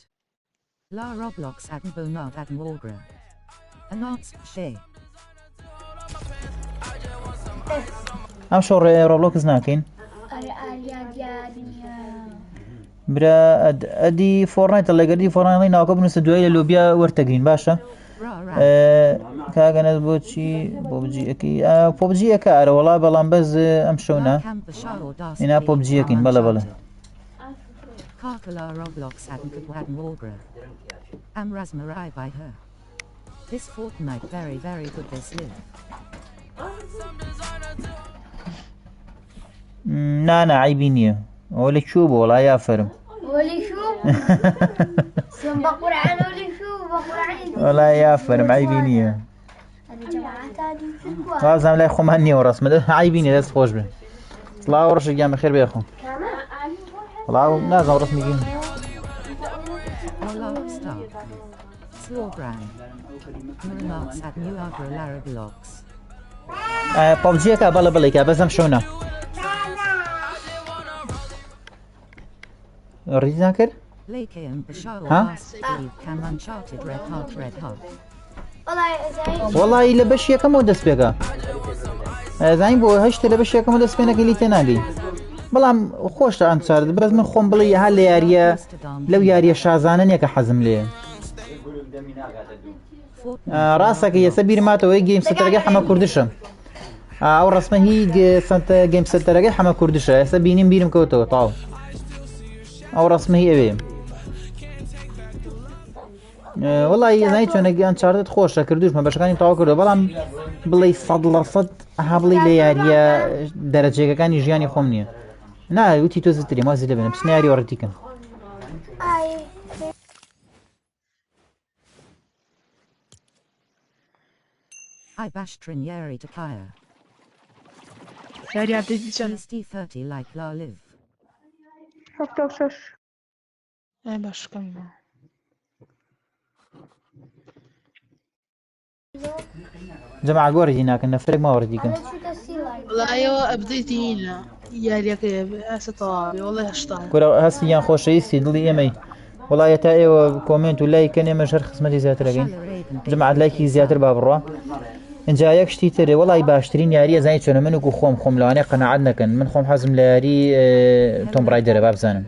La Roblox Adn Bonard Adn Walgra. Anarts Shay. أم شور روبلوكس ناكين برا أدي فورنايت اللي قدي فورنايت ناكو بنص دوائي لوبيا ورتقين باشا كاغا نزبوتشي بوبجي اكي بوبجي اكا ارى والله بلان بز امشونا هنا بوبجي اكين بلا Karkala Roblox Adn Walgra. Am Rasmarai by her. This fortnight very good this live. نا عيبي نییە ئەوە لە کوێ بوو وەڵای یافرم ولي شو سم بقرعان ولي شو بقرعان وەڵای یافرم عیبی نییە هذه جماعات هذه وازم لای خۆمان نییە ڕستمە عیبی نیە دەست خۆش بێ سڵاو ڕۆژێکیان بەخێر بێخۆم سڵاو نازانم ڕستمیگەین Olaf Star. Slawbrand. Remarks at New Agra Larablogs. پەبجیەکە بەڵێکە بەزەم شۆنە ڕیز ناکرد Lakeam Bashar Huh? Steve Cam Uncharted Red Heart. والله وەڵی لە بەش یەکەمەوە دەست پێکە زانین بۆ هەشتە لە بەش یەکەمە دەست پێنەکە لی تێناگەی بەڵام خۆشتە ئەنچارد برەز من خۆم بڵێ هەر لە یاریە لەو یاریە شازانە نییە کە حەزم لێ ڕاستەکە ئێستا بیرماتەوەی گەیم سەتەرەکەی حەمە کوردشە ئەو ڕسمە هی گەیم سەتەرەکەی حەمە کوردشە ئێستا بینیم بیرم کەوتەوە تاو ئەو ڕسمە هی ئەوێ وەڵی زانی چۆنە ئەنچارد خۆشە کردوشمە بەشەکانی تاوا کردو بەڵام بڵێ 100% ئەها بڵێ لە یاریە دەرەجێگەکانی ژیانی خۆم نییە ناوتی تۆ زتری مازی لەبێنم بچنە یاری وەڕەتیکەم I bashed Trineri to Kaya. شاري عبدالدي چەند D30 like La Live. باش کەمی بوو جەماعە گۆڕێکی ناکەن نەفرێک ماوەڕەتیکەم شو تسيلاي وڵایەوە ئەبدەیتی هینە یاریەکە ئەسە تەواوی وڵی هەشتا گۆرە هەستییان خۆشەویستی دڵی ئێمەی وڵایە تا ئێوە کۆمنت و لایکەن ئێمە ژەر خزمەتی زیاترەکەین جەماعەت لایکی زیاتر با بڕوا اینجا یەک شتی ترێ وەڵی باشترین یاریە زانی چۆنە من وکو خۆم لەوانەیە قەنەعەت نەکەن من خۆم حەزم لە یاری تۆم برایدەرە با بزانم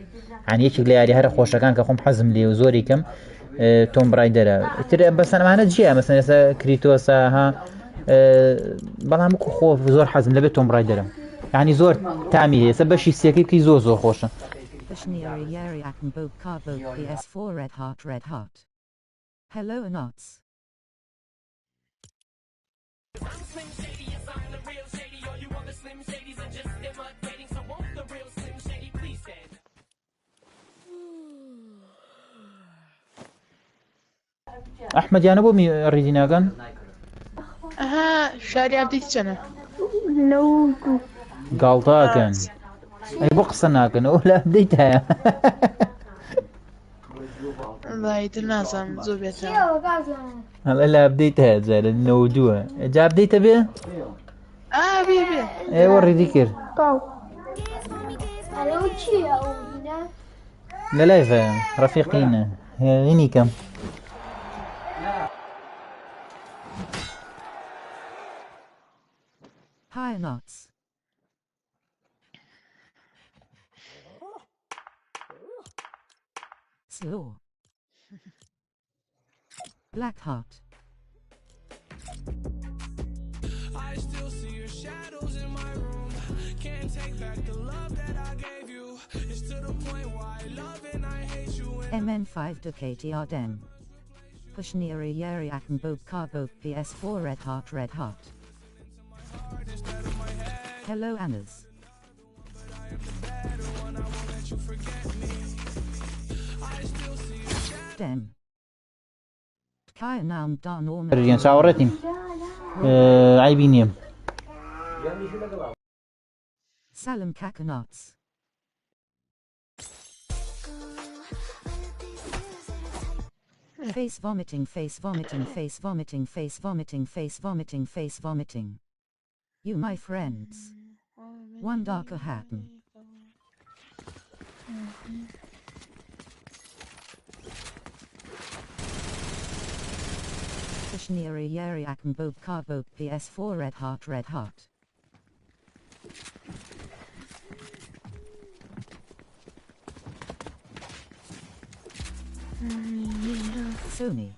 یعنی یەکێک لە یاری هەرە خۆشەکان کە خۆم حەزم لێ و زۆری کەم تۆم برایدەرە تر بەسەنەمانە جیە مەسەن ئێستا کریتۆسە ها بەڵام وکو خۆ زۆر حەزم لەبێت تۆم برایدەرە یعنی زۆر تامی هەیە ئێستا بەشی سێکەی بکەی زۆر خۆشە Pashniri Yeri Akenbog Carbog PS4 Red Heart. Hello Knots. ئەحمەد یانە بۆ ڕیدی ناکەن ئەها شاری عبدەیتی چەنە گاڵتاکەن ئەی بۆ قسە ناکەن ئەو لە ئەبدەیت هەیە وڵایتر نازانم زۆر بێتە هەڵە لە ئەبدەیت هەیە جارە 92 جا ئەبدەیتە بێ بێ ئێوە ڕیدی کرد انا وشي او هنا لە لایڤە ڕەفیقینە هێنی کەم Hi Knots. Slow. Blackheart. I still see your shadows in my room. Can't take back the love that I gave you. It's to the point why I love and I hate you. MN5 Ducati Ardennes. Pashniri Yeri Akenbog Carbog PS4 Red Heart. Hello Annas. Dem. Kaya Naum Dan Orman. ریان چاوەڕێتیم عیبی نییە Salam Kakanots. Face vomiting. You my friends. One darker happen. Pashniri Yeri Akenbog Carbog PS4 Red Heart. Sony.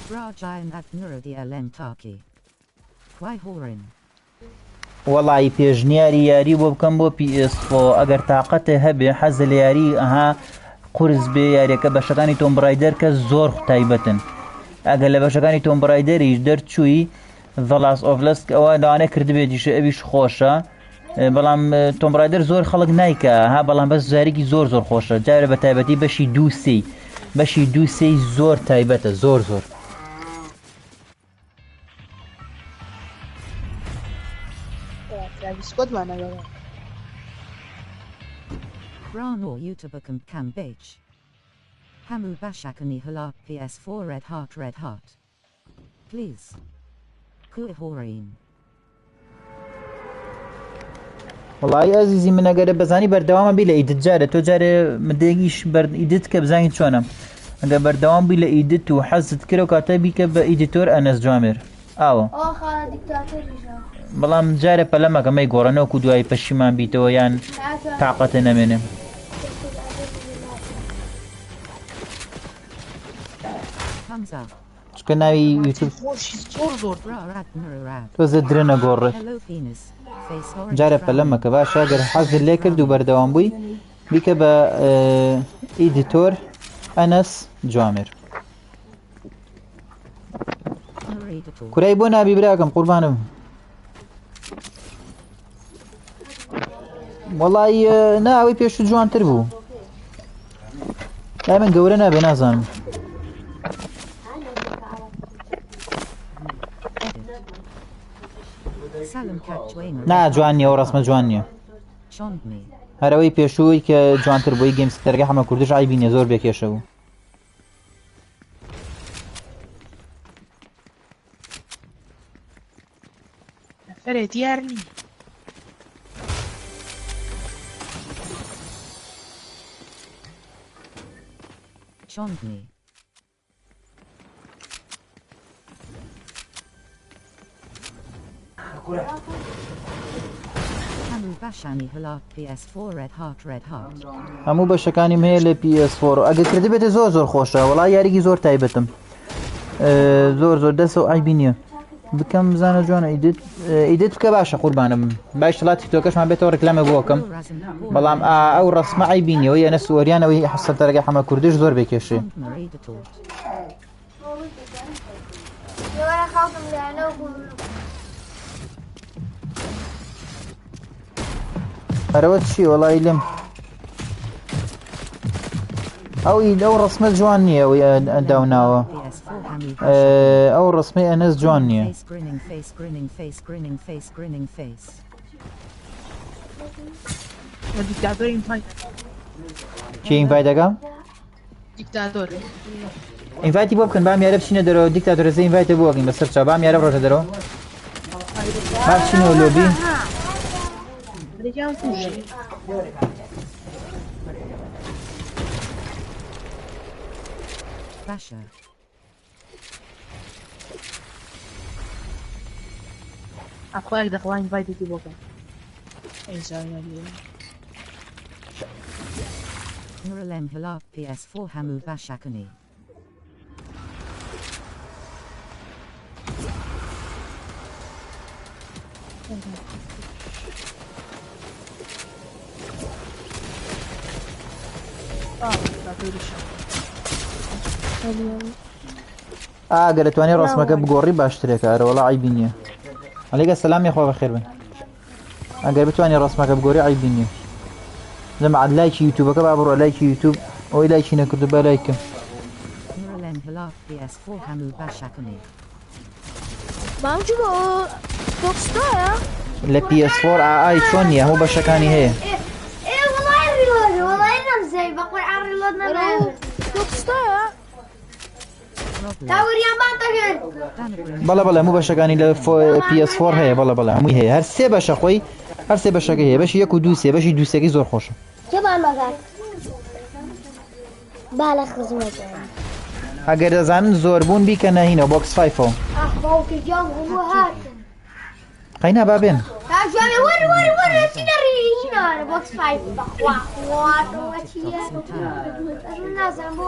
Rajayan at Nuradi Lentaki. Kwai Horin. وەڵی پێشنیاری یاری بۆ بکەم بۆ PS4 ئەگەر تااقەتە هەبێ حەزە لە یاری ئەها قورس بێ یاریەکە بەشەکانی تۆم برایدەر کە زۆر تایبەتن ئەگەر لە بەشەکانی تۆم برایدەریش دەرچووی The Last of Us ئەوە لەوانەیە کردبێتیشە ئەویش خۆشە بەڵام تۆم برایدەر زۆر خەڵک نایکە ها بەڵام بەس جارێکی زۆر زۆر خۆشە جارە بە تایبەتی بەشی دوو سێی زۆر تایبەتە زۆر سکۆتمانە لەوە Brano YouTuber Cam Beach. Hamu Bashakani Hala PS4 Red Heart. Please. Kuihorin. وڵی ئازیزی من ئەگەرە بەزانی بەردەوامە بی لە ئیدت جارە تۆ جارێ مدەیەکیش ئیدت کە بزانیت چۆنە ئەگە بەردەوام بی لە ئیدت و حەزت کرە و کاتە بیکە بە ئیدیتۆر ئەنەس جوامێر ئاوە بەڵام جارە پەلەمەکەمەی گۆڕەنەوەکو دوای پەشیمان بیتەوە یان تااقەتە نەمێنێ چکە ناوی یوتیوب تۆزە درێنە گۆڕێت جارە پەلەمەکە باشە گەر حەزت لێ کرد و بەردەوام بووی بیکە بە ئیدیتۆر ئەنەس جوامێر کورای بۆ نابی براکەم قوربانم وەڵی ناوەی پێش جوانتر بوو لای من گەورە نابێ نازانم نا جوان نییە و ڕسمە جوان نییە هەرەوەی پێشووی کە جوانتر بۆی گەمستەرگە هەمە کوردش ئایبینێ زۆر بێکێشە بوو فەرێت یارنی Chondney. Hamu Bashani Hala PS4 Red Heart. هەموو بەشەکانیم هەیە لە PS4 ئەگەر کردی بێتە زۆر خۆشە وەڵای یاریکی زۆر تایبەتم زۆر دەسە و ئایبی نییە بکەم بزانە جوانە ئیدت بکە باشە قوربانم باش تڵات تۆکەشمان بێتەوە ڕکلامە بۆکەم بەڵام ئەو ڕسمە ئایبی نیەوە یانە سووەریانەوەی حەسەتەرەگە حەمە کوردش زۆر بێکێشێ هەرەوە چی وەڵای لێم ئەو ڕسمە جوان نییە ئەوی ئەنداوناوە ئەو ڕسمەی ئەنەس جوان نییە چی ئینڤای دەکەم؟ ئینڤایتی بۆ بکەن بام یارە بچینە دەرەوە دیکتاتۆرەزە ئینڤایتە بۆ بکەین بەسەر چا بام یارە بڕۆژە دەرەوە با بچینەوە لۆبی Basha. أخوك دخلان إنفايت تجيبوكا. إنسان يلي. Nuralem Hilaf PS4 Hamu Bashakani. ئەگەر دەتوانێت ڕسمەکە بگۆڕی باشترێکە ئەرەوەڵا عیبی نییە ئەلێگە سەلامی خۆ بەخێر بن ئەگەر بتوانێت ڕسمەکە بگۆڕی عیبی نییە لەمە عەد لایکی یوتیوبەکە با بڕۆ لایکی یوتیوب ئەوەی لایکی نەکردو بە لایکە Nuralem Hilaf PS4 Hamu Bashakani. مامچوو بۆکسدایە لە PS4 ئای چۆن نییە هەموو بەشەکانی هەیە وڵای ڕیلۆدە وڵای نەمزەی بە قورئان ڕیلۆد نەبێت بۆکسدایە تاوریان باتەگەن بەڵێ هەموو بەشەکانی لە PS4 هەیە بەڵێ هەمووی هەیە هەر سێ بەشە خۆی هەر سێ بەشەکە هەیە بەشی یەک و دوو سێ بەشی دووسێکی زۆر خۆشە چێمان بەگات با لە خزمەت ئەگەر دەزانن زۆر بوون بیکەنە هینە بۆکس 5 ئەخ باوکە گیان هەموو هاتن قەینا بابێن تاژوانێ وەرە چی دەڕی هینەوە بۆکس 5 بەخوا خواتەوە چییە نازانم بۆ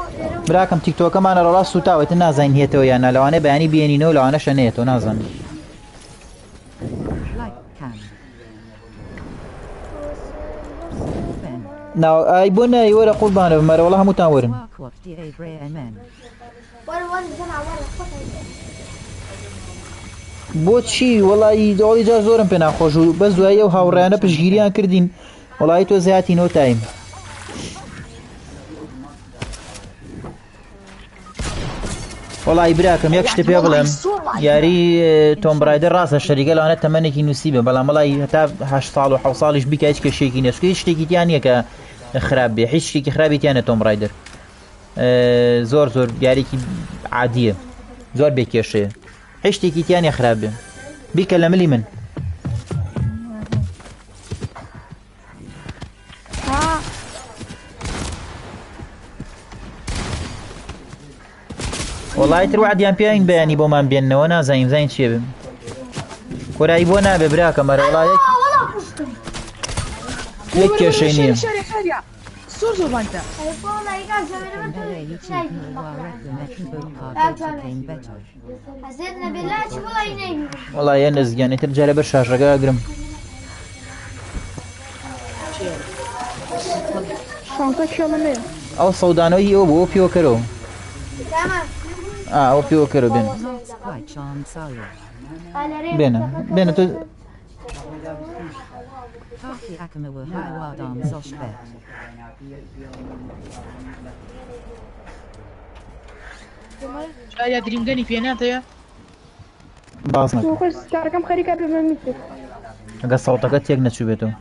براکەم تیکتۆکەمانە ڕاست سوتاوێتە نازانین هێتەوە یانە لەوانەیە بەیانی بێنینەوە لەوانە شەنێتەوە نازانم Like Cam. ناو ئای بۆ نایی وەرە قوربانە بمەرە وەڵا هەمووتان وەرن Walk walk the Abraham. وەرە زەنا وەرە خۆتە بۆچی وەڵی دەوڵی جار زۆرم پێ ناخۆش و بەس دوایی ئەو هاوڕێیانە پشگیریان کردین وەڵی تۆ زیاتینەوە تایم وەڵی براکەم یەک شتە پێ بڵێم یاری تۆم برایدە ڕاستە شەریکە لەوانە تەمەنێکی نووسیبە بەڵام وەڵی هەتا 8 ساڵ و 7 ساڵیش بیکە هیچ کێشێکی نەسکە هیچ شتێکی تیان نییە کە خراپ بێ هیچ شتێکی خراپی تیانە تۆم برایدەر زۆر زۆر یاریکی عادیە زۆر بێ کێشەیە هیچ شتێکی تیانە خراپ بێ بیکە لە ملی من وەڵی تر وعدیان پێین بەیانی بۆمان بێننەوە نازانیم زین چیە بم کۆرایی بۆ نابێ براکە مەرە وڵایەک یەک کێشەی نییە زۆر زۆر بانتە حەزێت نەبێ لاچی وڵی نەیبی وڵایە نەزگیانی تر جارە بەر شاشەکە ئەگرم شانتە کێڵەمێ ئەو سەودانەوەی ئەو بۆ پیۆکەرەوە ئەو پیۆکەرە بێن Quite charmed Sally. بێنە بێنە تۆ Taki Akama were Highward Arms Oshbet. شاید درینگەنی پێناتەیە باز نەکە خۆش کارەکەم خەریکا پێ میتر ئەگە سەڵتەکە تێک نەچوو بێتەوە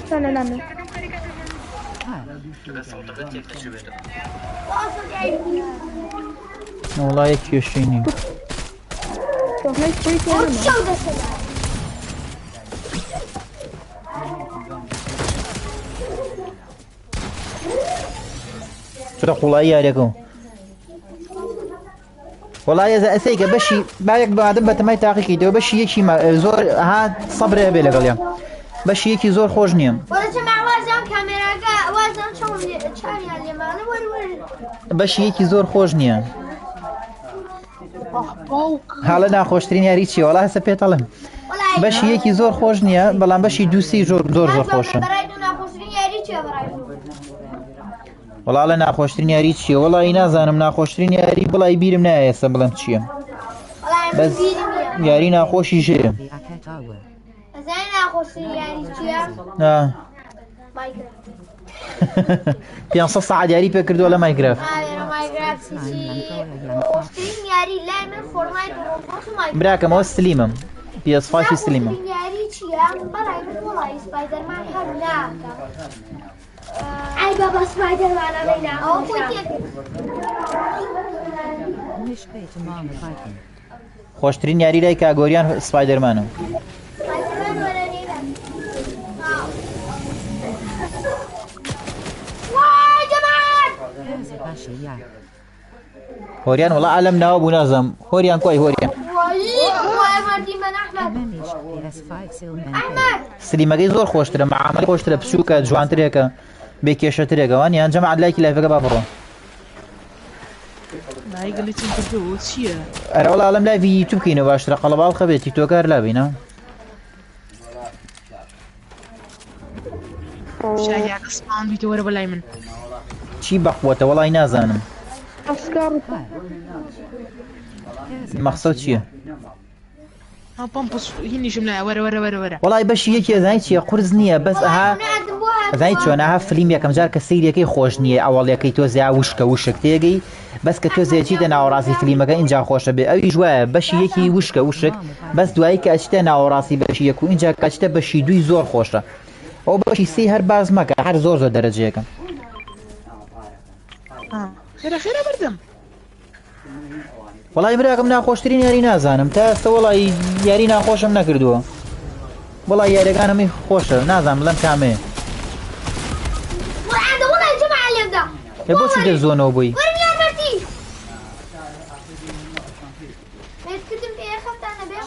چۆنە لامێ وڵایە کێشەی نییە تۆخنەی خۆی تێنەما شەو دەسەدا چرا قوڵایی یاریەکە وڵایە ئەسەیکە بەشی باەک بادم بە تەمای تاقیکەیتەوە بەشی یەکی زۆر ها سەبرێ بێ لەگەڵیان بەشی یەکی زۆر خۆش نییە وەرەچە ماوازان کامێراگە وازان چاریان لێمانە وەروەر بەشی یەکی زۆر خۆش نییە حاڵە ناخۆشترین یاری چیە وڵا هەسە پێتەڵم بەشی یەکی زۆر خۆش نییە بەڵام بەشی دووسی زۆر زۆر خۆشە وڵا لە ناخۆشترین یاری چییە وڵی نازانم ناخۆشترین یاری بڵی بیرم نایەسە بڵم چییە بەس یاری ناخۆشی ژێ The Aketawa. ئەزای ناخۆشترین یاری چییە؟ 500 ساعت یاری پێ کردووە لە مایگراف خۆشترین یاری لای من فۆرمای درۆپۆس و براکەمەوە سلیمم PS5 سلیمم یاری چییە؟ بەڵای من وڵی سپایدەرمان هەر ناکەم ئای بابا سپایدەرمانە ئەوە خۆی Mishpay to Mama Viking. خۆشترین یاری لای کاگۆریان سپایدەرمانە There's a Bashi Yak. هۆریان وڵا ئالەم ناوە بوو نازەم هۆریان کوای هۆریان Managed PS5 Silman. سلیمەکەی زۆر خۆشترە معاملەی خۆشترە پچووکە جوانترێکە بێ کێشەترێکەوە یان جەماعەت لایکی لایفەکە با بڕۆ نایگەلی چین کردەوە چییە؟ ئەرە وڵا ئەڵەم لایڤی یوتیوب بکەینەوە باشترە قەڵەباڵ خەبێت تیکتۆکار لابینە شایعەکە سپان بیتە وەرە بەلای من چی بەخوەتە وڵی نازانم ئەسکار مەقسەد چییە پمپس هینیشم لای وەرە وڵی بەشی یەکی ئەزانی چییە قورس نییە بەس ئەها ئەزانی چۆنەها فلیم یەکەم جار کە سیریەکەی خۆش نییە ئەوەڵیەکەی تۆ زیا وشکە وشک تێگەی بەس کە تۆ زێچیتە ناوەڕاستی فلیمەکە اینجا خۆشە بێ ئەوی ژوایە بەشی یەکی وشکە وشک بەس دوایی کە ئەچتە ناوەڕاستی بەشی یەک و اینجا کەچتە بەشی دوی زۆر خۆشە ئەو بەشی سی هەر باز مەکە هەر زۆر زۆر دەرەجەیەکە خێرە بردم وڵی براکەم ناخۆشترین یاری نازانم تا ئێستا وڵی یاری ناخۆشم نەکردووە وڵی یاریەکانەمی خۆشە نازانم لەم کامەیە لە بۆ چی دەزۆنەوە بووی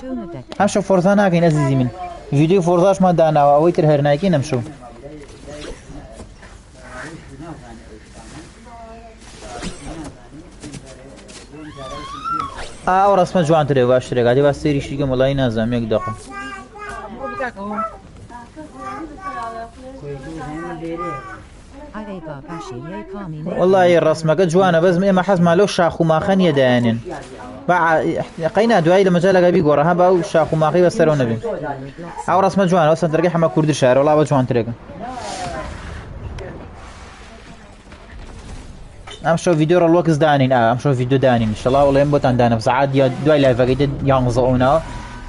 Shona Deck. ئەمشە فۆرزا ناکەین ئەزیزی من ڤیدیۆ فۆرزاشمان داناوە ئەوەی تر هەر ناکەین ئەمشەو ئەو ڕسمە جوانترێ باشترێک ئادێ با سێریشیکەم وڵی نازانم یەک دەقم Aiga Bashi Ye Kami والله الرسمة قد جوانا بس إما حزمة لو شاخو ما خن يدانين قينا دواي لما جالك أبي قرها باو شاخو ما خي بسرون نبي أو رسمة جوانا أصلا ترجع حما كرد الشهر والله بجوان ترجع أم شو فيديو الوقت دانين أم شو فيديو دانين إن شاء الله والله ينبت عندنا بس عاد يا دواي لايف قيد ينغزونا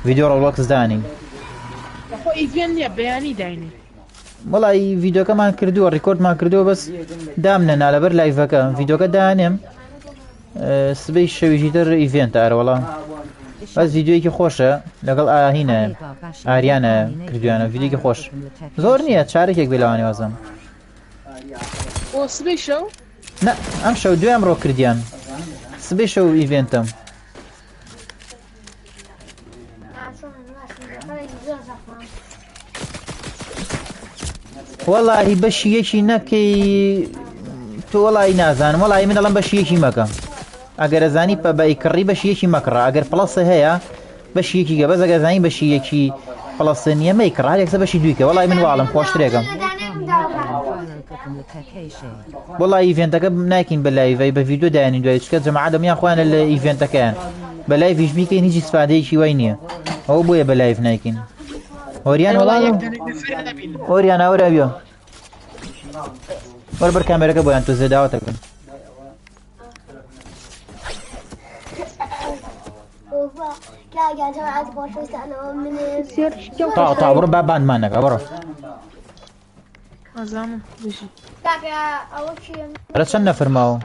فيديو الوقت دانين أخو إيفين يا بياني دايني والله فيديو كمان كردو ريكورد ما كردو بس دامنا على بر لايف كان فيديو كدانم سبي شوي جيتر ايفنت ار والله بس فيديو كي خوشه لقل هنا اريانا كردو انا فيديو كي خوش زور نيه شاركك بلاني وازم أو سبي شو لا ام شو دو امرو كرديان سبي شو ايفنتم والله باش يشي نكي تو والله نازان والله من الله باش يشي مكا اگر زاني باي كري باش يشي مكرا اگر بلس هيا باش يشي بس اگر زاني باش يشي فلسطينيه ما يكره عليك باش يدويك والله من والم خوش طريقه والله ايفنت كب ناكين باللايف بفيديو داني دويش كجماعه دم يا اخوان الايفنت كان باللايف يش بيكين يجي استفاده شي وينيه هو بويا باللايف ناكين اوريان والله اوريان اورا بيو بربر كاميرا كبو انتو زداوتك طا برو بابان مانك برو أزام بيجي رتشن نفر ماو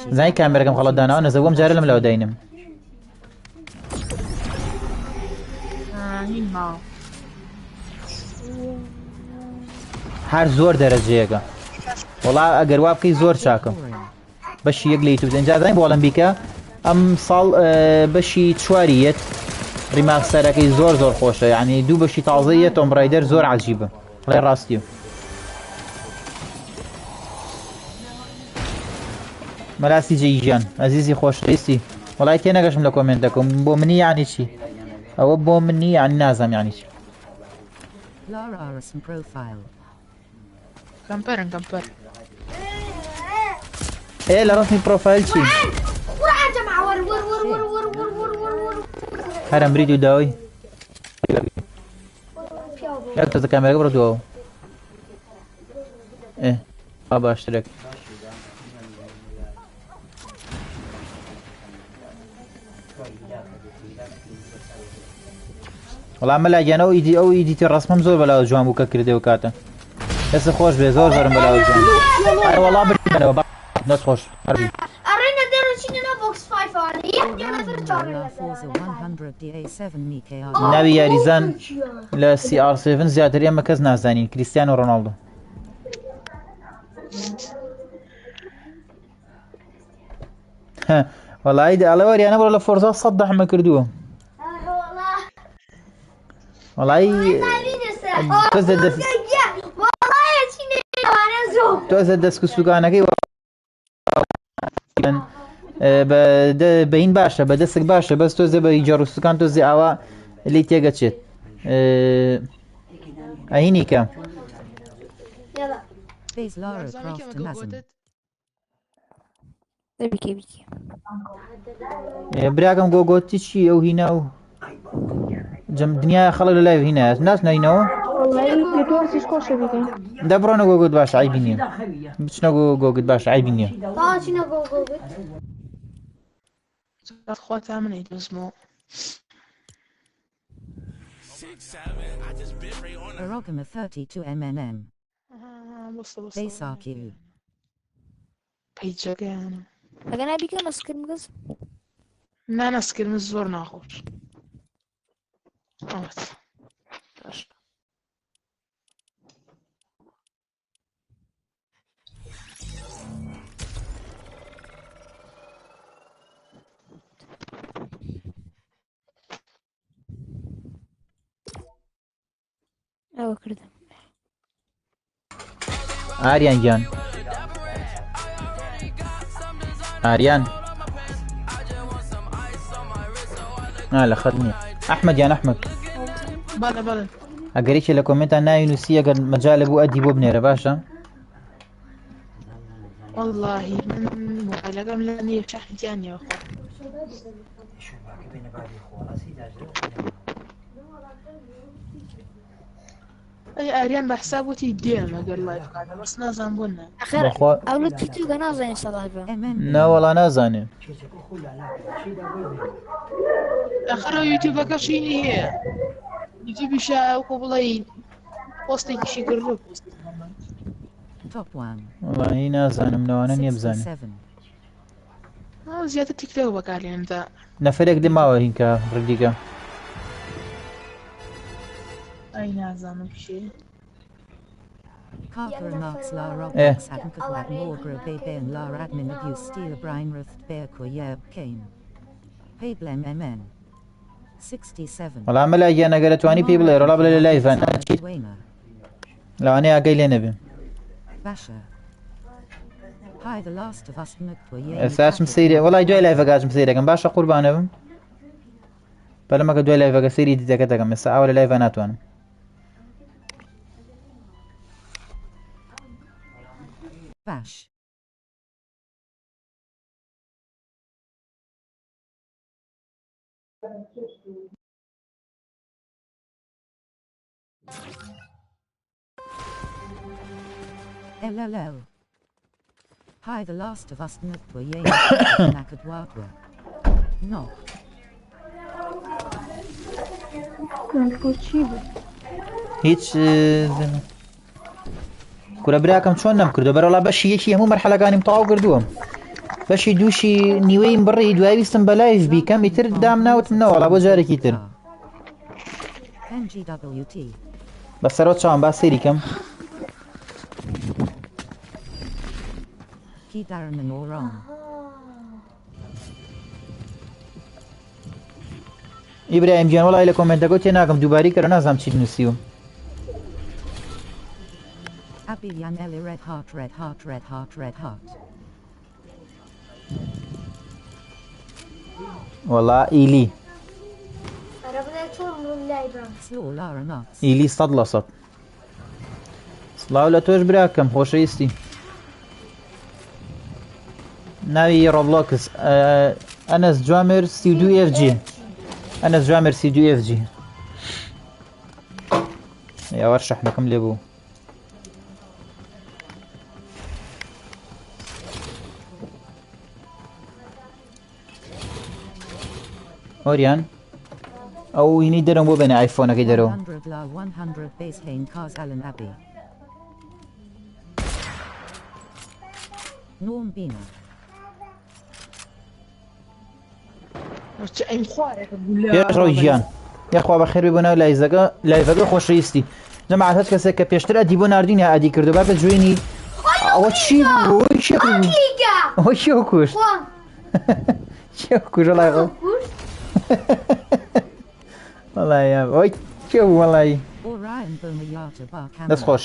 زي كاميرا كم خلاص دانا انا زوم جاري لم لو داينم هين معه هر زور درجه والله اگر وابكي زور شاكم باش يقلي تو زين زين بولم بيكا ام صال بشي تشواريت ريماستركي زور خوشه يعني دو بشي تعزيه توم رايدر زور عجيبه غير راستيو ملاسي جيجان عزيزي خوش ريسي والله كي نقشم لكومنتكم بو مني يعني شي او بو مني يعني نازم يعني شي Lara Arison profile. كمبر ايه لا رسمي بروفايل شي هرم بريدو داوي لا تزا كاميرا برو دواو ايه ابا اشترك والله عمل اجانا او ايدي الرسمم زور بلا جوان بوكا كردي وكاتا بس خوش بي زور بلا جوان اي والله بريدو ناس خوش حربي أرينا ديرو شنو بوكس 5 على يلا Lara Forza 100 DA7 Mika نبي يا ريزان لا سي ار 7 زيادة يا مركز نازانين كريستيانو رونالدو والله ايدي على وري انا ولا فورزا صدح ما كردوه والله تزد دسكسوغانكي بين باشا بدسك باشا بس توزي بيجروس كان توزي اوا اللي تيجاتشت اهيني كام يلا Base Lara Croft Nazem. بيكي براكم جوجوتي شي او هنا او جم دنيا خلل لايف هنا ناس ناينو والله يتوسي سكوش بيكي دبرنا جوجوت باش عيبيني بتشنا جوجوت باش عيبيني طبعا شنو جو أخواتها من عيد اسمه Arogama 32 MNM. بص Base RQ. بيجا كان أنا بيكي مسكر مقص لا نسكر من الزور ناخذ أو كده آريان جان آريان لا خدني أحمد جان أحمد بلا ئەگەرێکی لە کۆمنتان ناوینوسی ئەگەر مەجالە بوو ئەدی بۆ بنێرە باشە والله من وعلقم لاني شحن جاني يا اخو اي اريان بحسابتي ديما قال لايف قاعده بس نازم بنا اخر بەخوا اولو تيتو نازاني صلاحي ناوەڵا نازانێ اخر يوتيوب كشيني هي يوتيوب شا وقبلي بوستي شي قرب Top 1. وڵی نازانم نەوانە نییە بزانێ 67. زيادة تيك توك بقالي انت نەفرێک لێ ماوە هینکە ڕگیگە اي نازم شي Carver and Knox La Eh. Roblox Hatten Kablat Morgro Ben La Admin Abuse Steel Brian Ruth Bear Koyeb Kane. Payblem MN. 67. وەڵام مەلا گیان ئەگەر دەتوانی پێی بڵێ ڕۆڵا بڵێ لە لایڤان لەوانەیە ئاگەی لێ نەبێ Basher. Hi, the last of us Nuktoye. ئێستاچم سەیرێ وڵای دوای لایڤەکەچم سەیرەکەم باشە قوربانە بم بەلەمەکە دوای لایڤەکە سەیری دیتەکە دەکەم ئێستا ئاوا لە لایڤە ناتوانم Bash. LLL. Hi, the last of us Nuktoye. Nakadwatwa. No. هیچ کورە براکەم چۆن نەمکردو بەرەوڵا بەشی یەکی هەموو مەرحەلەکانیم تەواو کردووەم بەشی دووشی نیوەیم بڕی دوای ویستم بە لایڤ بیکەم ئیتر دام ناوتم نەوەڵا بۆ جارێکی تر NGWT. بەسەرەوە چاوم با سەیریکەم Key Darren and all wrong. ئیبراهیم گیان وڵای لە کۆمنتەکە تێ ناکەم دووباری کە نازانم چیت نووسیوم Abby Yanelli Red Heart Red Heart Red Heart Red Heart. وەڵا ئیلی ربنا تور لا يبرم Slow Lara Nuts. ئیلی 100 سڵاو لە تۆش براکەم خۆشەویستی ناوی ڕۆبلۆکس ئەنەس جوامر 32 FG ئەنەس جوامر 32 FG یاوە شەحنەکەم لێ بوو ئۆریان ئەو هینی دەرم بۆ بێنە ئایفۆنەکەی دەرەوە 100 La 100 Base Hain Cars Allen Abbey. Norm Bina. اي مخوارك اقول پێشڕۆ گیان یاخوا بە خێربێ بۆ ناو لایڤەکە خۆشەویستی جەماعەت هەست کەسێک کە پێشتر ئەدی بۆ ناردوینە ئەدی کردو با بە جوێنی ئەوە چی بوو ليغا ئەوە کێو کوشت وان کێو کوژە لای خۆ وەڵای ئەوەی کێ بوو وەڵایی Orion Bonayata Bar دەست Camera. خۆش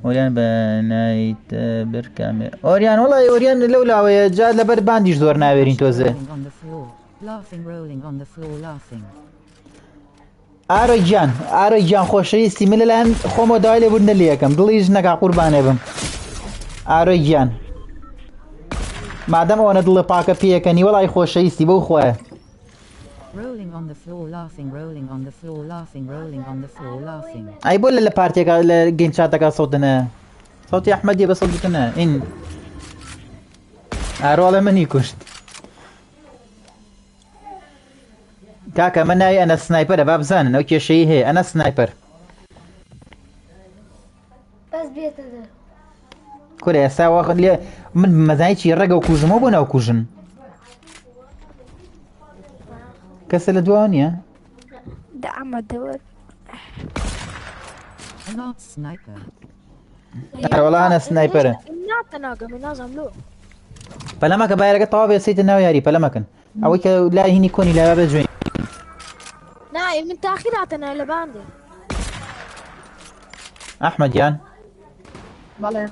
ئۆریان بە نایت برکامێ ئۆریان وڵای ئۆریان لەو لاوەیە جا لەبەر باندیش زۆر ناوێرین تۆزێ Rolling on the floor. Laughing, rolling on the floor, laughing. ئارۆی گیان خۆشەویستی من لەلایەن خۆمە داوای لێبوردنە لێ یەکەم دڵیش نەکا قوربانێ بم ئارۆی گیان مادەم ئەوەنە دڵە پاکە پێیەکەنی وەڵای خۆشەویستی بەو خۆیە Rolling on the floor, laughing, rolling on the floor, laughing, rolling on the floor, laughing. ئەی بۆ لە پارتێکە لە گەنجاتەکە سەوتنە سەوتی ئەحمەدی بە سەڵتنە ئین ئارۆڵە منی کوشت کاکە من ناوی ئەنە سنایپەرە با بزانن ئەو کێشەی هەیە ئەنە سنایپەر بس بيت هذا کورە ئێستا وەخت لێ من مەزانی چی ڕێگە و کوژمەوە بۆ ناو کوژن کەسە لە دواوە نییە دعم الدور Not sniper. وەڵا ئەنە سنایپەرە ناتناقم نازم له پەلەمەکە بایرەکە تەواو بێ سەیتە ناو یاری پەلەمەکەن ئەوەی کە لای هینی کۆنی لا بە جوێن نايم من تاخيراتنا لباندي ئەحمەد یان بەڵێ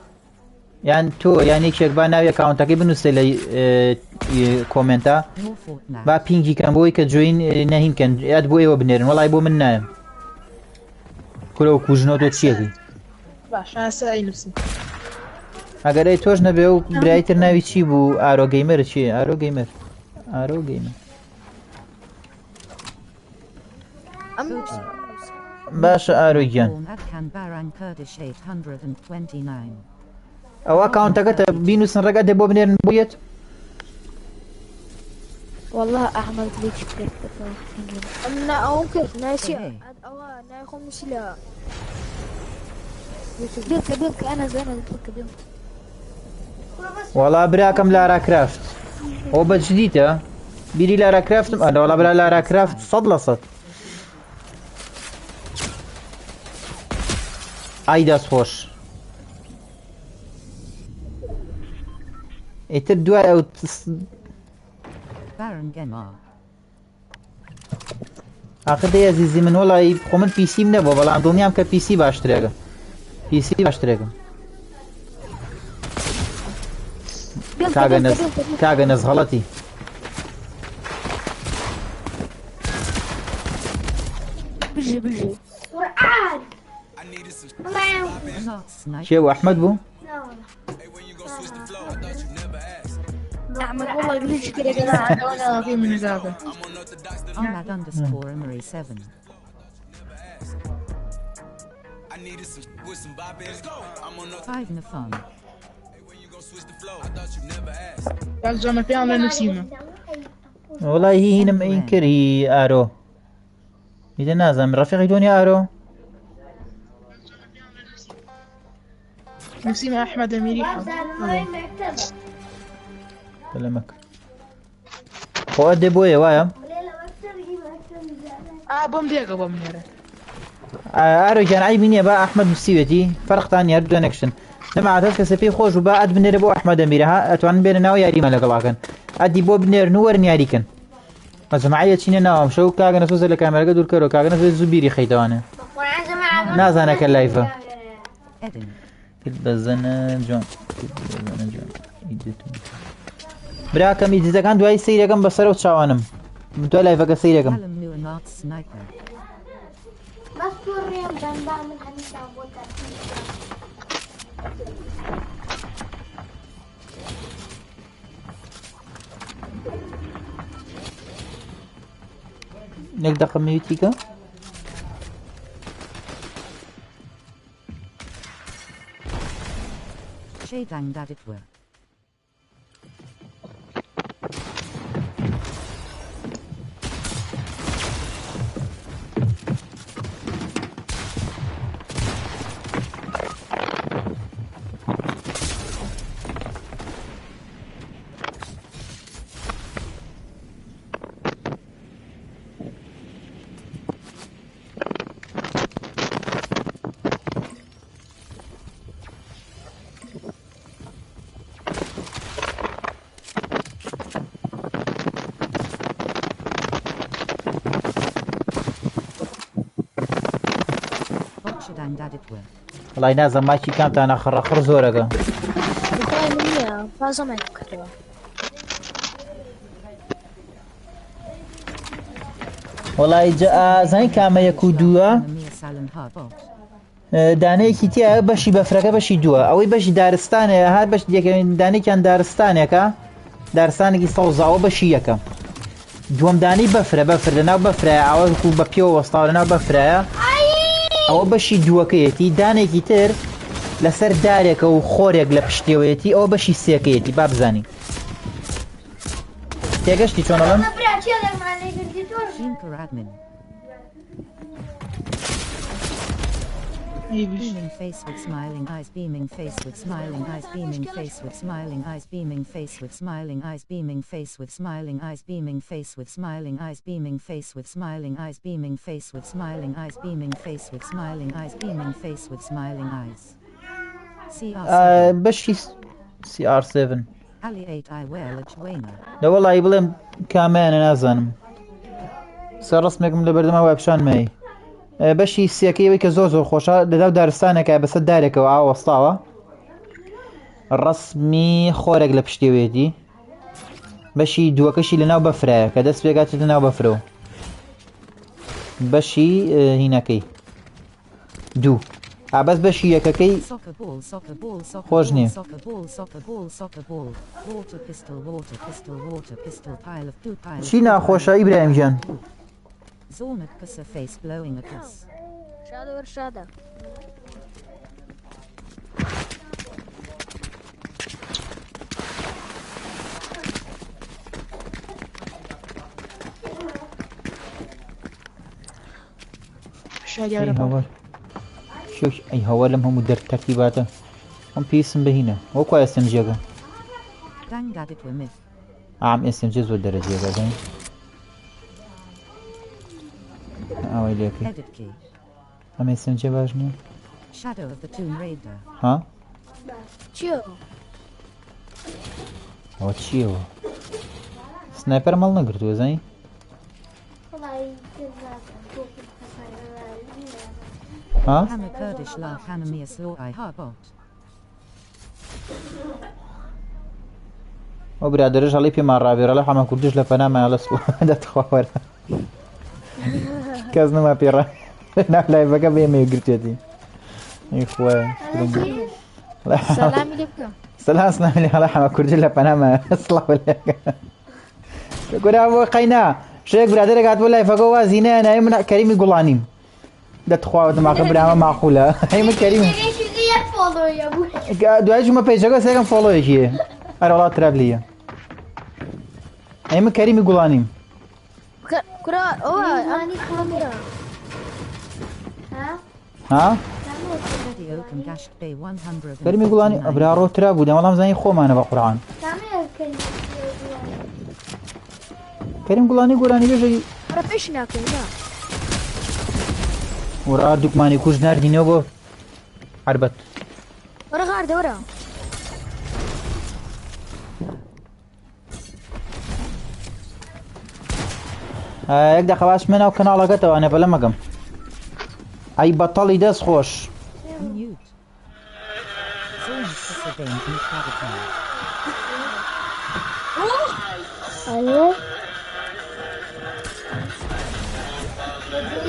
یان تۆ یان یەکێک با ناوی ئەکاونتەکەی بنووسێ لە کۆمنتە No Fortnite. با پینگی کەم بۆی کە جوین نەهینکەن یاد بۆ ئێوە بنێرن وەڵای بۆ من نایم کورە و کوژنەوە تۆ چیەکەی باش ئاسا ئەینووسم ئەگەرەی تۆش نەبێ و برایتر ناوی چی بوو ئارۆگەیمەرە چیە ئارۆگەیمەر ئارۆگەیمەر باشە ئاروگیان Born at Canberra, Kurdish 829. ئەوە کاونتەکەتە بینوسن ڕێگە دێ بۆ بنێرن بۆیەت والله أحمد ليش كيف أنا أوكي ناسي إيه. أنا خمس لا بيلك أنا زين بيلك بيلك وەڵا براکەم لارا کرافت ئەوە بەجدیتە بیری لارا کرافتم وەڵا برا لارا کرافت 100% ئای دەست خۆش ئیتر دوای ئەو Baron Gemar. ئاخر دەی ئەزیزی من وەڵی خۆ من پیسیم نەبووە بەڵام دڵنیام کە پیسی باشترێگە پیسی باشترێگە کاگە نەز غەڵەتی بيجي قرآن الله Not sniper. چێ و ئەحمەد بوو أحمد والله ليش كده أنا في من زاده Ahmad underscore Emery 7. Five Nafan. قال جانا في عمل نسيمه وەڵی هینم ئین کردی ئارۆ هیدە نازانم ڕەفیقی دۆنی ئارۆ نسيمه أحمد أميري لەمەک خۆ دێ بۆیە وایە بۆم دێگە بۆ منێرە ئارۆگیان ئای بینیە با ئەحمەد نووسیوێتی فەرقتان یار دوێ نەکشن لەمەعادەت کەسە پێی خۆش و با ئەد بنێرە بۆ ئەحمەد ئەمیرە ها ئەتوانن بێنە ناو یاریمە لەگەڵاکەن ئەدی بۆ بنێرن و وەرن یاریکەن مەجموعەیە چینە ناوام شەو کاگە نەسۆزە لە کامێرەکە دوورکەرەوە کاگە نەسۆزە زوو بیری خەیتەوانە نازانەکە لایفە Eden. بەزەنە جوان براکەم ئیدیتەکان دوای سەیرەکەم بەسەر و چاوانم دوای لایفەکە سەیرەکەم Alan Muir not sniper. مذكور ريم جنبا من حديث أبو نێک دەقەم میوتیکە Shadang that it were. Shadang that it were. وڵای نازەم ماکی کامتانە خڕەخڕ زۆرەکە بخير مني فازم ما يفكروا وڵای زانی کامە یەک و دووە Amir Salam Harbot. دانەیەکی تیا بەشی بەفرەکە بەشی دووە ئەوەی بەشی دارستانەیە هەر بەش یەکەمین دانێکیان دارستانێکە دارستانێکی سەوزاوە بەشی یەکەم دووەم دانی بەفرە لەناو بەفرایە ئەوەکو بە پێوە وەستاوە لەناو بەفرایە ئەوە بەشی دووەکەیەتی دانێکی تر لەسەر دارێکە و خۆرێک لە پشتێوەیەتی ئەوە بەشی سێکەیەتی با بزانی تێگەشتی چۆنەڵم Shinker admin. Beaming face with smiling eyes, beaming face with smiling eyes, beaming face with smiling eyes, beaming face with smiling eyes, beaming face with smiling eyes, beaming face with smiling eyes, beaming face with smiling eyes, beaming face with smiling eyes, beaming face with smiling eyes, beaming face with smiling eyes. CR7. بەشی CR7 Ali 8 I wear a Juena. لە وەڵایی بڵێم کامەیانە نازانم سە ڕستمێکم لە بەردەما وای پیشان مەی بەشی سێکەیەوەی کە زۆر خۆشە لەداو دارستانێکە بەسەر دارێکەوە ئاوەستاوە ڕسمی خۆرێک لە پشتێوێتی بەشی دووەکەشی لەناو بەفرایە کە دەست پێکاتێت لەناو بەفرەوە بەشی هینەکەی دوو ئابەس بەشی یەکەکەی Soccer ball, soccer ball, soccer خۆش ball, نییە. soccer ball, soccer ball, soccer ball. Water pistol, water pistol, water pistol, pile of poo, pile of چی poo, ناخۆشە pile of ئیبراهیم گیان؟ poo. Zornet pusser face blowing at us. شادە وەرشادە شادي ئەی على بابا هەوار شوش ئەی هەوار لەم هەموو تەرتیباتە ئەم پێویستم بەهینە وەکو ئێسمجێگە Dang that it were myth. ئام ئێسمجێ زۆر دەرەجێگە دەین ئەوەی لێکەی Edit key. ئەم ئێسمجێ باش نییە Shadow of the Tomb Raider. ها چییە ئەوە چیەوە سنایپەر مەڵ نەگرتووە زەنی ها Hammer Kurdish la Hanamia Slaw I Harbot. ئەو برادرش هەڵی پێمان ڕابێرە حەمە کوردش لە پەنامە لە سوڵ دەتخواوەرە کەس نما پێڕە ناولایڤەکە بێمێ گرتێتی ئەی خوایە سەلامی لێ بکە سەلاس ناوێ هەڵە حەمە کوردش لە پەنامە سڵاو لێکە گورا بۆ قەینا شەیەک برادرێک هاتبوو لایڤەکە وا زینە ناوی من کەریمی گوڵانیم دەتخواوە دماکە برامە ماقولە هەی من کەریمی دوای ژمە پێیجەکە سێکم فۆڵۆیەکیە ئەرە وڵات ترابلیە ئەی من کەریمی گوڵانیم کورا ئەوە ئەمانی کوڵمرە ها Video can dash bay 100. کەریمی گوڵانی ئەبرا ڕۆترا بوو دەوەڵام زانی خۆمانە بە قورعان کەریم گوڵانی گۆرانی بێژەی کورا پێش ناکەین نا وەرا دوکمانی کوژ ناردینەوە بۆ عربەت وەرە غاردە وەرە یەک دەخەواش من ناو کەناڵەکەتەوە نەبەلە مەگەم ئەی بەتەڵی دەست خۆش Mute. Zornet pusser veins in Cavity. Alô?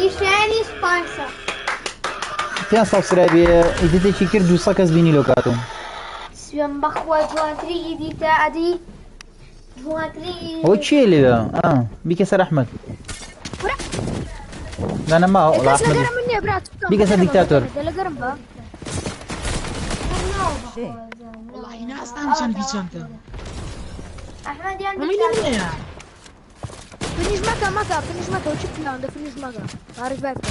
Isso é espansa. پێیان ساوسرابێ ئیدێتێکی کرد 200 کەس بینی لۆ کاتۆم سوێن بەخوا جوانتری ئیدیتە ئەدی جوانتری ئەوە چیە لێوە بیکە سەر ئەحمەد دانەما کەس ئەحمەد لەگەرم من نییە برات بیکە سەر دیکتاتۆر لەگەرم بە Shit. والله ناس أنسان في جنبه ئەحمەد یان ومين منها فنیش مەکە و چ پلان دە فنیش مەکە عارف بەکە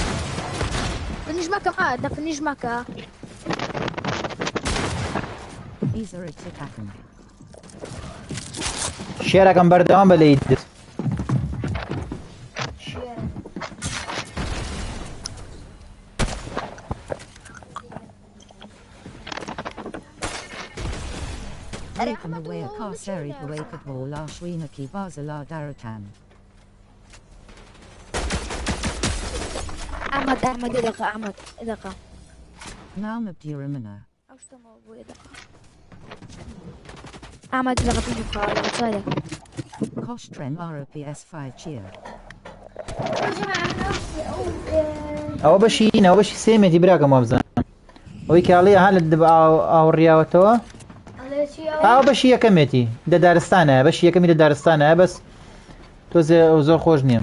فنیش مەکە دە فنیش مەکە These are its attacking. شێرەکەم بەردەوام بە لە ئیدت Open the way a car seri the way could ball la shwina ki vaza la daratan. ئەحمەد دقە ئەحمەد دقە Naam abdiramina. ئەحمەد دقە پێی بخواه چایە Kosh tren ROPS 5 cheer. ئەوە بەشی ناو بەشی سێمێتی براکەم وابزانم ئەوەی کاڵی هە لە ئاوڕیاوەتەوە ئاو بەشی یەکەمێتی دە دارستانە بەشی یەکەمی لە دارستانە بەس تۆزێ ئەو زۆر خۆش نییە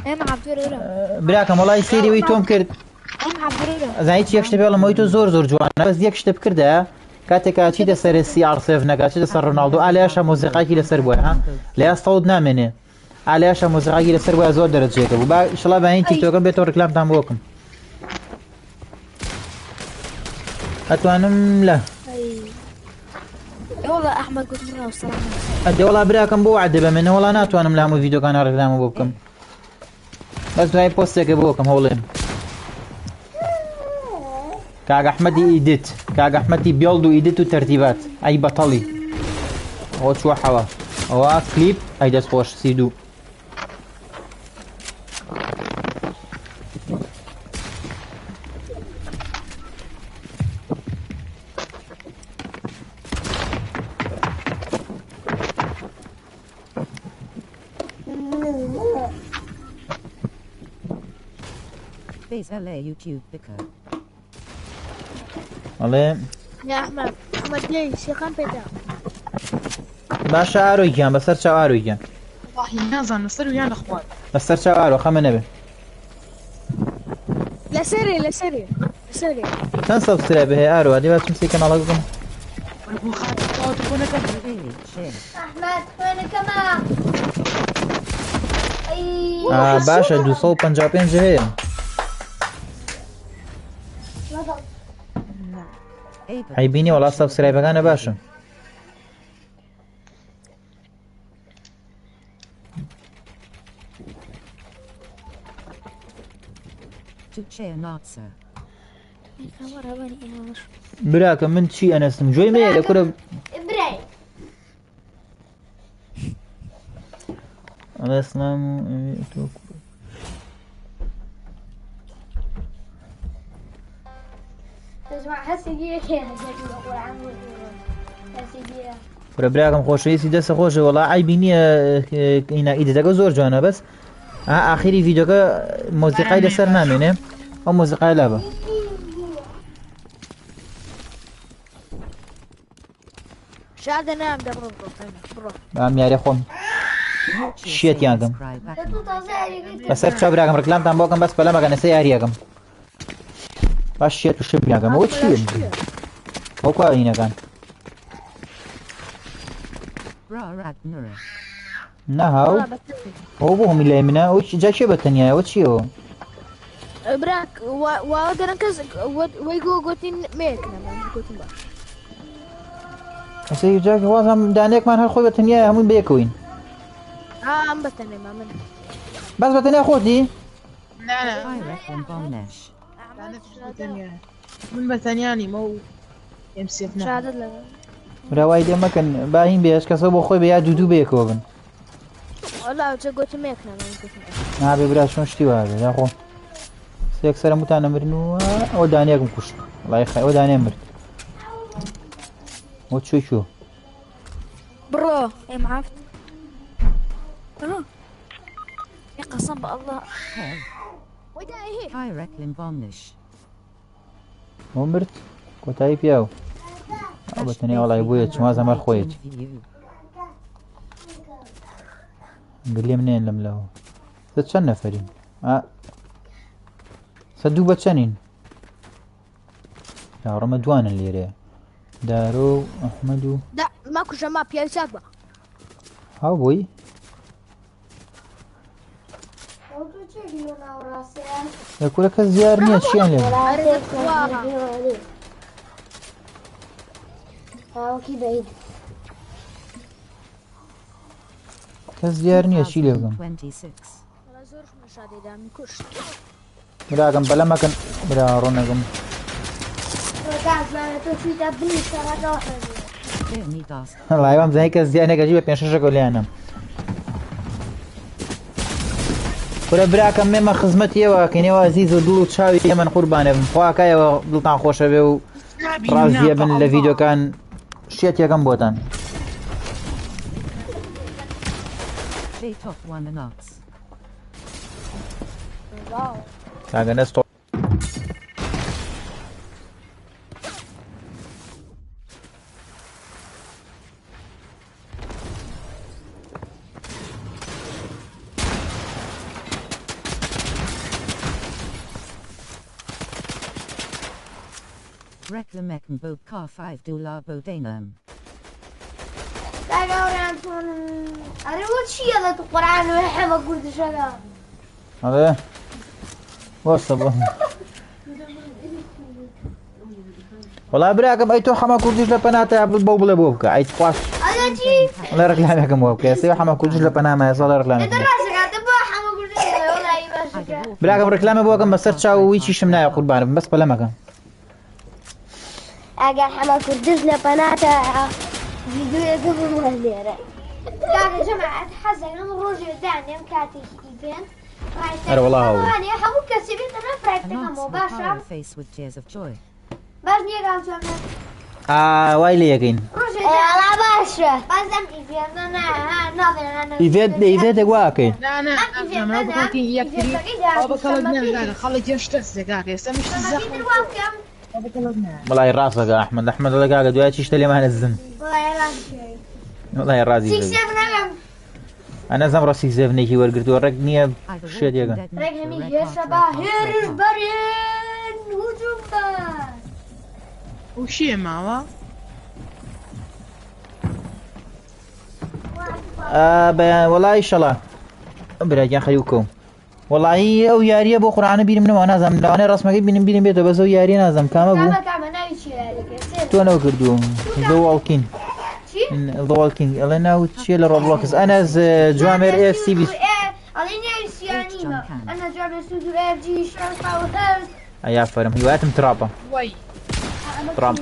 ئێمە عەبدوورە براکەم وڵی سێریەوەی تۆم کرد ئەمە عەبدوورە زانیت یەک شتە پێڵەمەوەی تۆ زۆر جوانە بەس یەک شتە بکردە کاتێکا چی دەسەر CR7 نەکات چی دەسەر ڕۆناڵدۆ ئالایاشە مۆزیقاکی لەسەر بووە ها لە یاستەوت نامێنێ ئالایاشە مۆزیقاکی لەسەر بووە زۆر دەرەجێکە بوو با ئیشەڵا بەهین تیکتۆکەم بێتەوە ڕکلامتان بۆ بکەم ئەتوانم لە والله ئەحمەد گوت منە وسەڵام ئەدەوڵا براکەم بۆ عەدە بە منە وڵا ناتوانم لە هەموو ڤیدۆکانە ڕکلامە بۆ بکەم بەس دوای پۆستێکە بۆ بکەم هەوڵێم کاک ئەحمەدی ئیدت کاک ئەحمەدی بێڵد و ئیدت و تەرتیبات ئەی بەتەڵی ئەوە چوە حەوە ئەوە کلیپ ئەی دەست خۆش سیدوو Base LA YouTube Bicker. ئەڵێ يا احمد احمد ليش يا كان بيدا باشە ئارویگیان بەسەر چاو ئارویگیان والله نازان نصر ويانا اخوان بەسەر چاو ئارۆ خەمە نەبێ لا سري لا سري سري چەند سەبسکرایب هەیە ئارۆ دیوا چمسی کەناڵە بکەم ابو خالد تليفونك Daily share. احمد وينك كمان اي باشە 255 هەیە Ava. هەیبینی وەڵا سەبسکرایبەکانە باشە To share not sir. كاميرا بني انا مش براکە من چی ئەنەستم جۆی مەیە لە کورە ابراهيم ئەڵێسلام تسمع هسه كيف اقول عنه هسه برە براکەم خۆشەویستی دەستە خۆشە وەڵا عیبی نییە ئیدەکە زۆر جوانە بەس ئاخری ڤیدۆکە مۆزیقای لەسەر نامێنێ ئەو مۆزیقای لابە شاد نام ده برو ئەم یارێ خۆم شێتیان کەم بەسەر چا براکەم ڕکلامتان بۆکەم بەس پەلەمەکەن ئێستا یاریەکەم باش شێت و شەبیاکەم ئەوە چیە ئەو کارینەکان Bra Rad Nura. نەهاو ئەو بۆ هەمی لای منە ئەو جا چێ بەتەنیایەوە چیەوە براك واقدر انكز ويقول قوتين ميكنا ما قوتين باش ئەسەی جاکە وازم دانێکمان هەر خۆی بەتەنیایە هەمووی بەیەکەوەین ام بتني ما من باس بەتەنیا خۆتی لا لا Pirate and Bomnesh. لا نفس الدنيا من بثانياني مو يمسي ابناء شهادة لا براوای دێ مەکەن با هین بێش کەسە بۆ خۆی بە یا دوو بەیەکەوە بن لا قوتين ميكنا ما قوتين نابێ برا چۆن شتی وابێ یا خۆ سێک سەرە موتانە مردنەوە ئەوە دانیەکم کوشت وڵای خەی ئەوە دانێ مرد ئەوە چۆی چوو برو اي معافت برو يا قسم بالله Hey. ودا هي Pirate and Bomnesh. ئەو مرد کۆتایی پیاو ئەو بەتەنیا وڵای بووە چوازە مەر خۆیەتی گلێم نێن لەم لەوە سە چەند نەفەرین سە دوو بە چەندین یاڕەمە دوانن لێرەیە دارۆ و ئەحمەد و لا ماكو شماب يا ساقبه هاو بووی لەکوورە کەس زیار نییە چیان لێ اوكي بعيد کەس زیار نییە چی لێ بگەم 26. ولا زور مش هذا دام كوش براکەم بەلە مەکەن برا ڕۆنەکەم رجعت لما توفي تبني سرقة واحدة Bernie Das. لایوام زانی کەس زیانێکەجی بە 5-6 لێیانم کورە براکەم مێمە خزمەتیەوە کەنێوە ئەزیز و دڵ و چاوی ئێمە قوربانە بم خواکایەوە دڵتان خۆشە بێ و ڕازیە بن لە ڤیدۆکان شێتێکەم بۆتان They top one the nuts. کاگە نەستۆ Reclamecken Bo Car 5 Dula Bodanum. لا قاوري أنتون أنا قلت شيء هذا القرآن ويحب أقول شغال ئەڵێ وەسە بۆ وەڵا براکەم ئەی تۆ حەما کوردیش لە پەناتە بەو بڵێ بۆ بکە ئەیت خواست هذا شيء لە ڕکلامێکم بۆ بکە ئێستا حەما کوردیش لە پەنامایە ساڵە ڕکلامێکم دراسة قاعدة بحب أقول والله يبشر براکەم ڕکلامە بۆکەم بەسەر چاو وی چیشم نایە قوربانم بەس پەلەمەکەم أجا حما كردش لبناتا فيديو يقبل مهليرة قاعدة جماعة حزن أنا روجي داني مكاتي إيفنت أنا والله هو. أنا حمو كسبت أنا فرقت Announce مباشرة the face with tears of joy. باش نيجا جماعة وای لێ یەکەین روجي على باشا بازم إيفيدنا ئیڤێت واکەی لا لا ما بقولك يكتري او بكلمنا خلي يشتس كاك يسمش الزخم او بكلمنا وڵی ڕاستەکە ئەحمەد لە کاکە دوای چیشتە لێمانە زن وڵی ڕازی ئەنەزەم ڕاستی زێڤنێکی وەرگرتووە ڕێک نییە شێتێکە وشي ماوا وڵی شەڵا براگیان خەریوکەم وڵی ئەو یاریە بۆ قورعانە بیرم نەوە نازانم لەوانەیە ڕاستمەکەی بینم بێتەوە بەس ئەو یاریە نازانم کامە بوو تۆ نەوە کردووم زەواڵکین ضوالكينج الله ناو تشي لروبلوكس انا جوامر اف سي بي انا جوامر سودو اف جي شرطه وهرس ايا فرم هوايات مترابه وي ترامب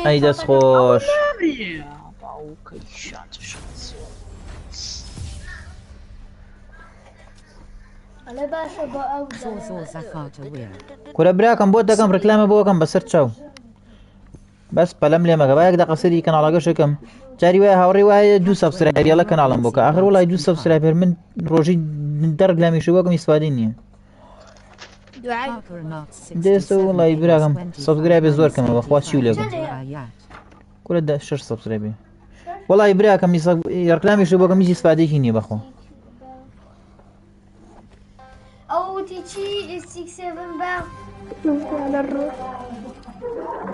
اي داس خوش كورا براكم بودكم ركلامه بوكم بسر تشاو بس بلم لي مغا بايك دا قصدي كان على قشكم جاري وای هاوري وای دو سبسكرايب يلا كانالم بوكا اخر والله دو سبسكرايبر من روجي درج لامي شو بوكم يستفاديني ديسو والله براكم سبسكرايب زور كما اخوات شو لكم كل ده شش سبسكرايب والله براكم يركلامي شو بوكم يجي يستفاديني باخو او تيجي 6 7 باو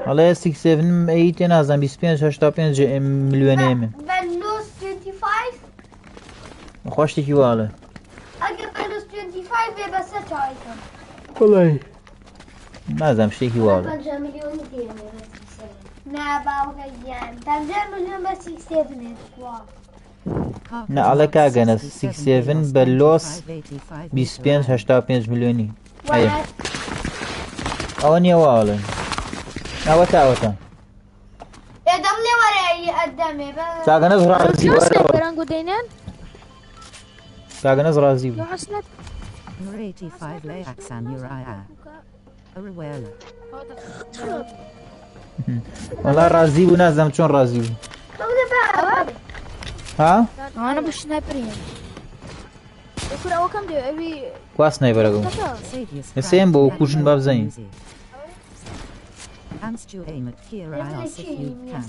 الله 6 7 8 نازم 25 85 مليون بلوس 25 خوش تيجي واله اگر بلوس 25 بس تايكم والله نازم شتيكي واله 5 مليون دينار نه باو گیان 5 مليون بس 6 7 نه على كاغنا 6 7 بلوس 25 85 مليوني ايوه اوني واله اوتا ادم لي ورا قدامي كاغنا زرازي برانجو دينان كاغنا زرازي لو حسنت 85 lay Aksan Uriah. Aruela. والله رازي ونازم شلون رازي ها انا بالسنايبرين يكون اول كم دي ابي كواس سنايبر اقول نسيم بو كوشن باب زين Amst you aim at Kira if you can.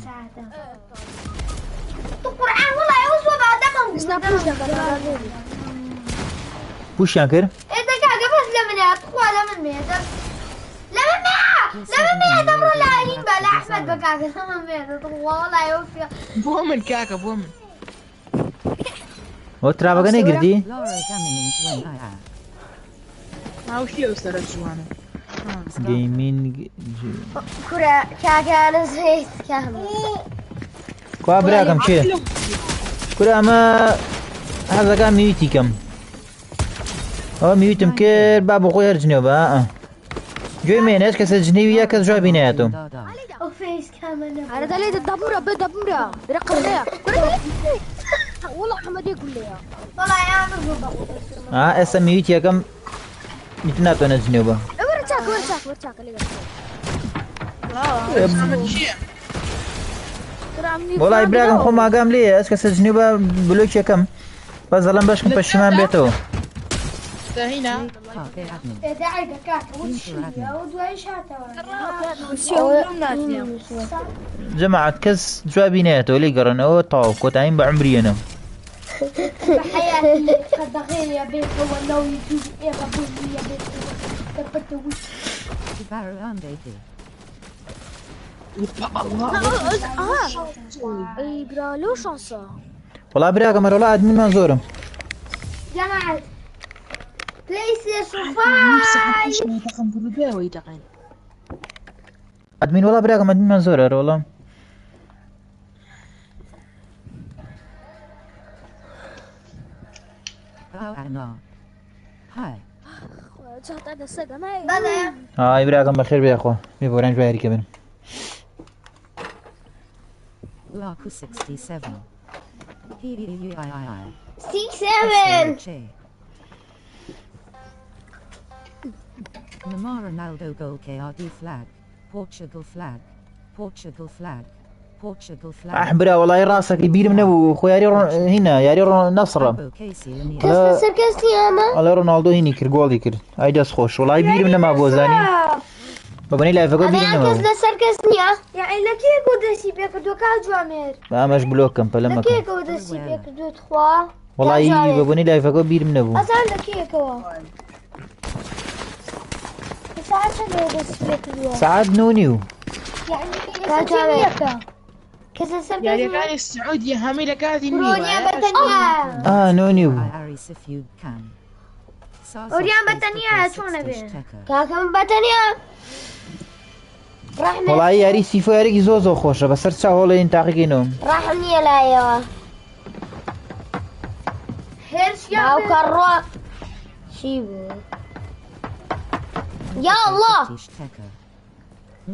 القرآن والله يوسف بعد ما بوش يانكر إذا كان قبل لمن أتخوى لمن ميدا لمن ميدا مرة لا ينبع أحمد بكاك لمن ميدا والله يوفي بومن كاكا بومن وترى بقى نقدي Laura Dominant when I ما وشي أستاذ جوانا جيمين كرة كاكا زيت كامل كوا براكم شيء كرة ما هذا كان ميوتي كم هو ميوتم كير بابو غير جنوبا جوي ميناش كاس الجنيوية كاس جوا بيناتهم وفيس كامل انا دليت الدبمرة بدبمرة رقم ليا والله محمد يقول لي والله يا اسا ميوتي كم يتناتو انا جنوبا ورتاك والله براكم خو ما قام لي اس كاس الجنوبا بلوك كم بس ظلم باش كم بشمان بيتو هنا داعي بكاك وشي ودواي جماعة كاس جوا بيناتو اللي قرن او طاو كوتاين بعمري انا حياتي قد غير يا بيت ولو يجوز ايه غبوني يا بيت تبت وش اي برا لو شانسا والله براكم والله ادمي منظورم جماعة بلاي ستيشن 5 ادمين والله براكم ادمي منظور والله Hi. هاي براكم بخير بيا اخوة بيبوران جواهري كبن Laku 67. 6-7 Neymar Ronaldo goal KRD flag. Portugal flag. Portugal flag. Portugal flag. أحبرا والله راسك يبير منه خو ياري هنا ياري نصرة Bravo Casey Lanier. کەس سەرکەستی ئەمە والله رونالدو هني كر جولي كر هاي داس خوش والله يبير منه ما بوزاني ببني لا فكو بير ئەمە کەس منه لەسەر کەس نییە یعنی لە کێکەوە دەستی پێ کردووە کاک جوامێر ما مش بلوكم بلا لە ما کێکەوە دەستی پێ کردووت خوا والله ببني لا فكو بير منه ئەزان لە کێکەوە ساعت چەندەوە دەستی پێ کردووە ساعات نونيو کەس لەسەر کەس یاریەکانی سعودی هەمووی لە کاتی ئۆریان نیوە بەتەنیا نونيو Iris if you can. ئۆریان بەتەنیا چۆنە بێ کاکەم بەتەنیا ڕەحمە والله ياري سيفو ياري زوزو خوشه بس سرچا هوله این تاقينو ڕەحم نییە لایەوە باوکە ڕۆ چی بوو یا الله British Tecker.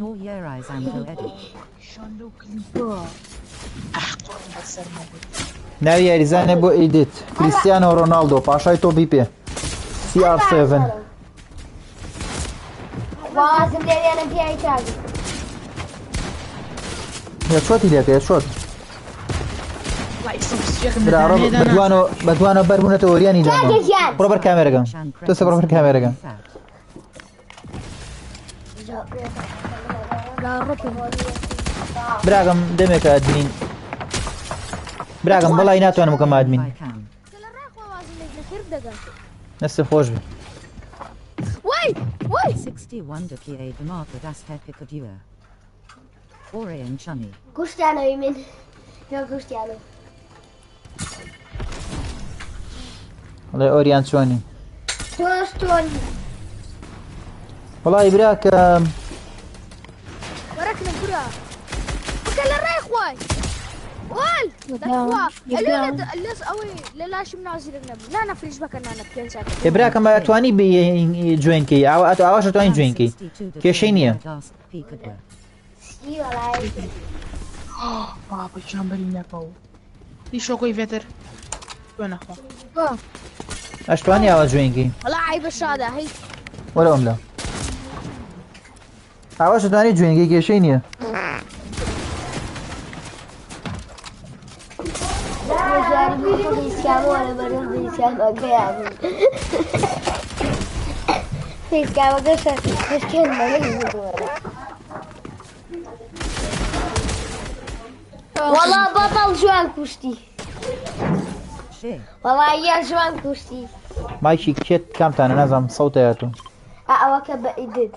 Nor your eyes and go edit. شۆن لەو کلیپە ئەحقۆن بەسەر نەبێت ناوی یاریزانه بو ایدیت کریستیانو رونالدو پاشای تو بی پی CR7 وازم لێرێنم پیاوی چاوی یا چوتی لیکه یا چوت وای سەوسێکم برا رو بدوانو بربونت اوریانی دانو کاکەجیان برو بر کامێرە گەم تو سە برو بر کامێرە گەم براگەم دەمێکە ئەدمین براگەم بەڵای ناتوانم بکەم ئەدمین I can. نەست خۆش بێ وای 61 de PA de marca das Pepicadua. Orion Chunny. کوشتیانەوەی من یا کوشتیانە وڵێ ئۆریان چۆنی تۆستۆنی وڵی براکە وەرەکنم برا بکە لە ڕێی خوای وال دەخوا لەس ئەوەی لە لاشم نازیرم نەبوو نانە فریش بەکە نانە پێنج براکەم ئەتوانی جوێنکەی ئاواش توانین جوێنکەی کێشەی نییە بابا جامبەری نەکەو دیشۆکۆی ڤێتر بۆ نەخوا ئەشتوانی ئاوا جوێنکەی وەڵا عیبە شادە هەی وەرە ئەم لە ئاواش توانی جوێنکەی کێشەی نییە والله بطل جوان كوشتي Shit. والله يا جوان كوشتي مایکی کێت کامتانە نازانم سەوتەیەتو ئەوەکە بە ئیدت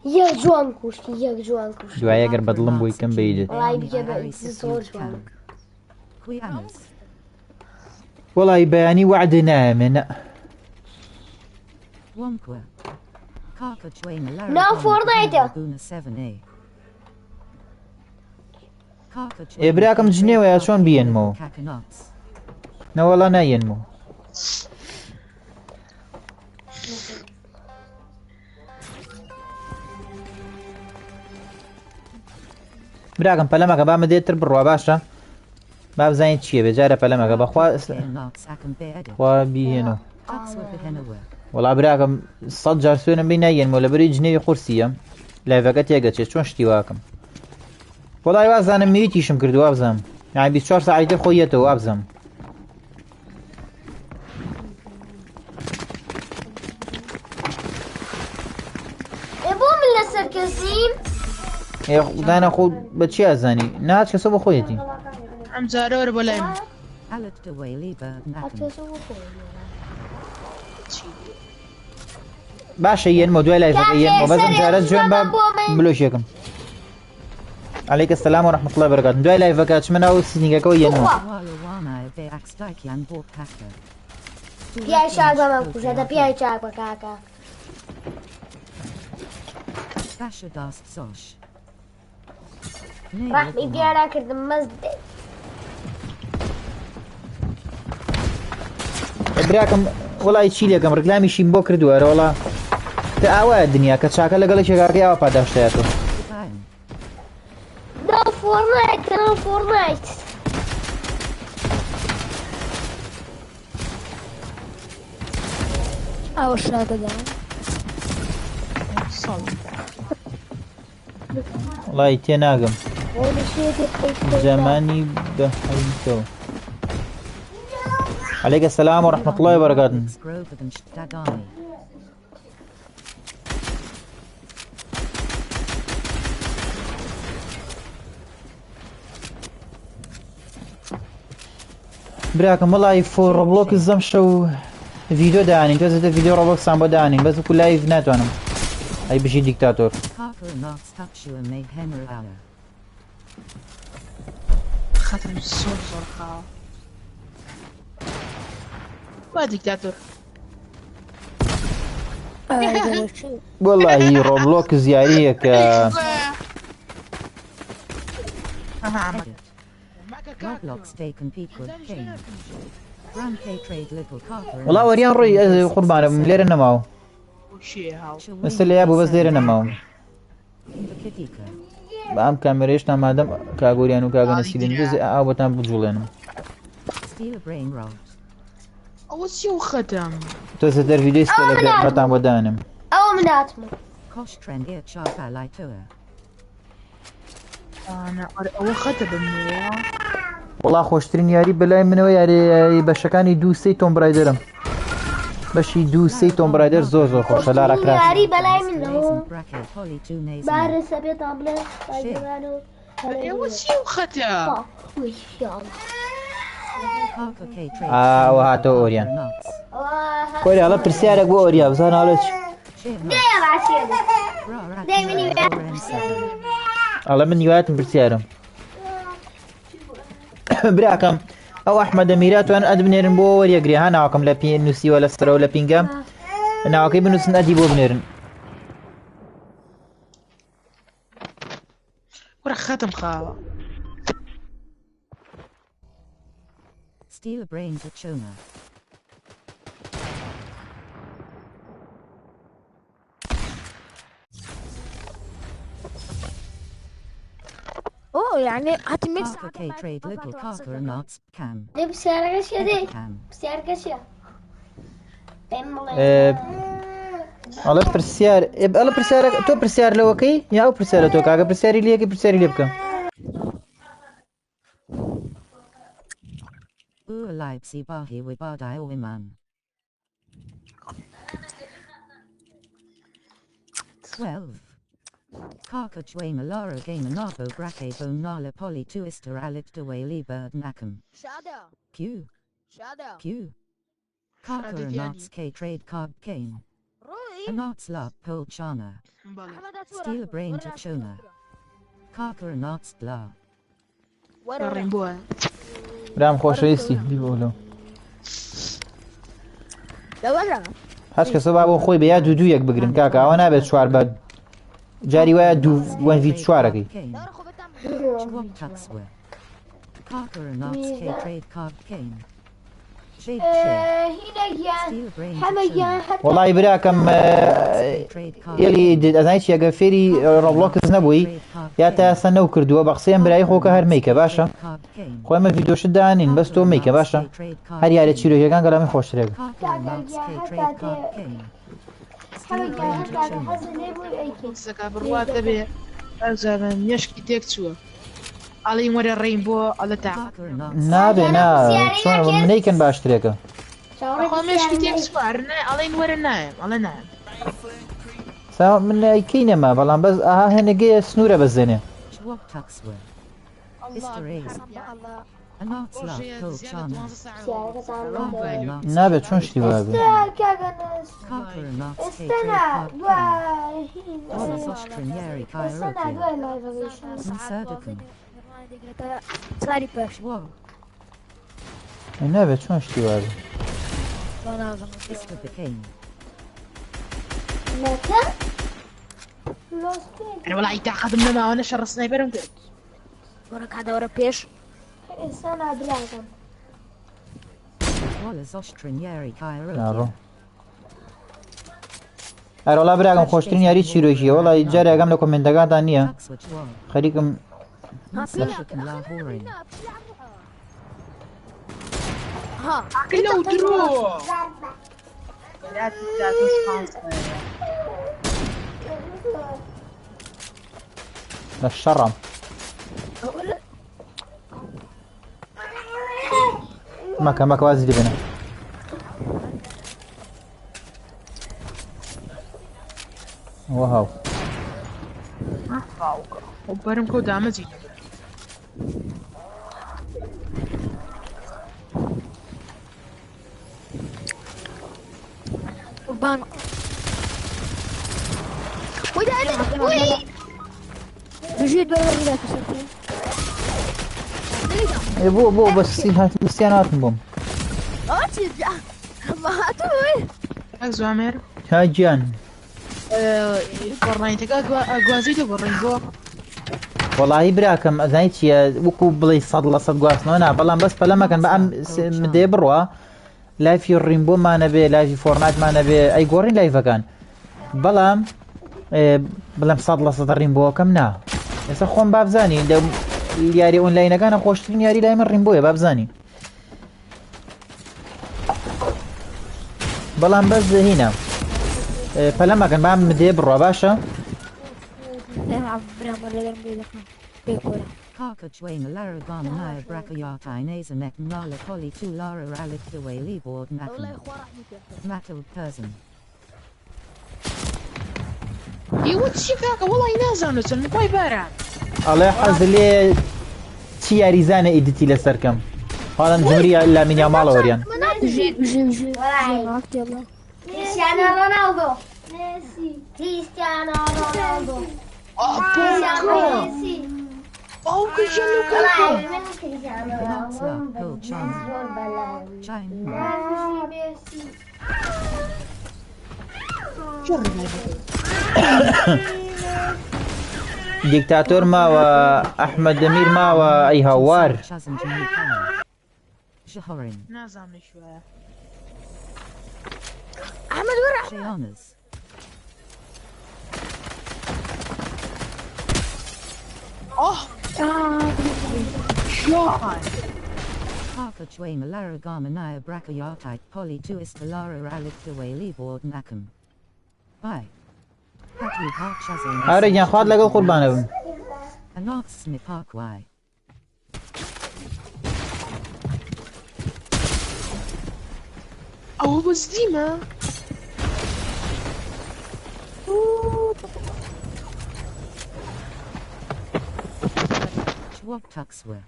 یەک جوان کوشتی یەک جوان کوشتی دوای ئەگەر بەدڵم بووی کەم بەیدت وڵای بجێ بە ئیدت زۆر جوان Quianis. وڵی بەیانی وعدە نایەمێنە Wonqua. Kaka Chwain No, Fortnite. Laguna 7A. Kaka ئێ براکەم جنێوە یا چۆن بیێنمەوە Kakanots. نەوەڵا نایەنمەوە براکەم پەلەمەکە بامە دێتتر بڕوا باشە با بزانین چییە بێجارە پەلەمەکە بەخوا Knots Akan Bead. خوا بیهێنەوە Tuxwith Hennewer. وڵا براکەم 100 جار سوێنم بی نایەنمەوە لەبەری جنێوی قورسیە لایڤەکە تێگەچێت چۆن شتی واکەم وڵای وازانم میویتیشم کردو وابزانم یانی 24 ساعتە خۆیەتەوە وابزانم بۆ من لەسەر کەسیم دانە خۆ بە چی ئازانی ناچ کەسە بە خۆیەتی ئەم جارە وەرە بۆ لای من Alat de Wayliba Nakan. باشە یەنمە دوای لایڤەکە یەنمە بەزم جارە جوێن بە بلۆشێکم عليك السلام ورحمة الله وبركاته دوای لایڤەکە چمە ناو سینگەکەەوە یەنمە Walawana Be Axtakian Bork Hacker. پیای چاک بە من کوژەتە پیای چاک بە کاکە Basha Dast Sosh. ڕەحمی دیارا کردم مەز براکەم وڵی چی لێکەم ڕگلامیشیم بۆ کردووەرە وڵا کە ئاوایە دنیا کە چاکە لەگەڵی شێکاکەی ئاوا پاداشتایەتەوە نو فۆرنایت نو فۆرنایت ئەوە شادەدا ساڵ وڵی تێناگەم جماني بحيثو. عليك السلام ورحمة الله وبركاته. براكم والله فور روبلوك الزم شو فيديو داني توزت فيديو روبلوك سامبو داني بس كل لايف ناتوانم اي بشي ديكتاتور خاطر الصور زرقاء ما ديكتاتور والله روبلوك زياريك والله وريان روي قربان من لير نماو بس اللي يابو بس لير نماو بام كاميريشنا مادام كاغوريانو كاغا نسيلين جزء او بتام بجولين او سيو ختم تو ستر فيديو استلك بتام ودانم او مناتمو Kosh trend ear chapa lightoa. انا او ختم بالمية والله خوشترين ياري بلاي منو ياري بشكاني دو سي توم برايدرم بشي دو سي توم برايدر زور زور خوش لا راك راس ياري بلاي منو بارس ابي طابله بايدرانو او سيو ختم ويش يا الله وهاتو اوريان كوري على برسيارك بو اوريا بزان عليك ده يا باشي ده مني على من يوات برسيارم براكم او احمد اميرات وانا ادبنيرن بو وريا غري ها ناكم لا بين نسي ولا سرا ولا بينغام ناكي بنوسن ادي بو بنيرن ورا ختم خا Steal brains at Chona. اوه يعني هتميكس Parker K trade little Parker and nuts cam. ده بسعر كشيا دي Cam. بسعر كشيا على برسيار على برسيار تو برسيار لوكي يا او برسيار تو كاغا برسياري ليكي برسياري ليبكا Leipzig Bahi with Badai Wiman. 12. Karka Chway Malara Game Navo Brake Bone Nala Poly Twister Alit Deway Bird Nakam. شادة Q. شادة Q. Karka and Arts K Trade Card Kane. روي An Arts Lap Pol Chana. Steal Brain to Chona. Karka and Arts Bla. الرينبو برام خوش ريستي دي بقولو لا ولا هاش كسبا بو خوي بيا دو يك بگرن كاكا وانا بيت شوار بعد جاري ويا دو وين فيت شواركي لا رخو بتعمل Chwab Tuxwer. Karka and Arts K Trade Card Kane. Shade Shade. هنا يان Steal Brain حما to يان Chona. حتى والله براكم Trade Card يلي ازايش يا غفيري روبلوكس نبوي يا تا سنو كردوا بقسيم براي خوكا هر ميكا باشا خويا ما فيديو شدانين بس تو ميكا باشا هر يالي تشيرو يا كان كلامي خوش ريق حما يان حتى حسن يبوي ايكي سكا بروات تبي زمان يشكي تكتشوا علي موري الرينبو على تاع نابي نا شلون منيكن باشتريكا اخو مشكي تكتشوا عرنا علي نور النايم على نايم سا من ايكينا ما بلان بس ها هنا جي سنوره بزينه Chwab Tuxwer. Mr. Ace. الله An Arts Lap Pol Chana. Karka and Arts نابي شلون شتي بابي Karka and Arts K Trade استنى Card Kane. دوا Olis Ostrinieri استنى Kairokia. دوا لايف Nsadukun. صاري باش Chwab. نابي شلون شتي بابي وانا Mr. Became. متى؟ انا والله يتعقد من ما انا شر سنايبر وكذا وراك هذا ورا بيش استنى دراجون Olis Ostrinieri نارو Kairokia. ار والله براكم خوشترين يا ريت شيروشي والله جاري اقام لكم من دقات انيا Tuxwer Chwab. خليكم Nsadukun Lahorin. ها كله ودرو لا تنسى للشرم ماكا وازي لبنا واو وبرم كو دامجي قربان وي ده وي بجيت بقول لك بو بس هات بستيانات بوم ما هاتوي زوامير هاي جان قرنيتك اقوازيتو قرنيتو والله براكم ازايتي وكو بلي صد لصد قواسنا انا بلان بس فلما كان بقى مدي بروا لا في الريمبو ما نبي لا في فورنايت ما نبي اي قورين لايفا كان بلام بلام صد لصد الريمبو كمنا يسا خوم بابزاني دو الياري اونلاين كان خوشترين ياري لاي من ريمبو بابزاني بلان بس هنا فلما كان بقى مدي بروا باشا Haka Chwain Lara Gon Naya Brakayatai Nazanek Nala Koli Tu Lara Ralik the way Leeboard Nakan Matal Persian يوتشي كاكا والله ينازل نسل باي بارع الله يحفظ لي تي ريزانه ايديتي لسركم هذا جمهورية الا من يامال اوريان بجي يلا كريستيانو رونالدو ميسي كريستيانو رونالدو ميسي او كريستيانو كاكا Natsla Pul Chan ميسي ديكتاتور ما واحمد دمير ما واي هوار Shahorin نازل شوية احمد ورع Shayanas شوهاي Haka Chwain Lara Gama Naya Brakayatai Poli Tu Istalara Ralik the way Leeboard Nakan Bye Hatu Hak Shazin ارجع خاد لقى قربان Anox Smiparkwai او بس ديما Chwok Tuxwer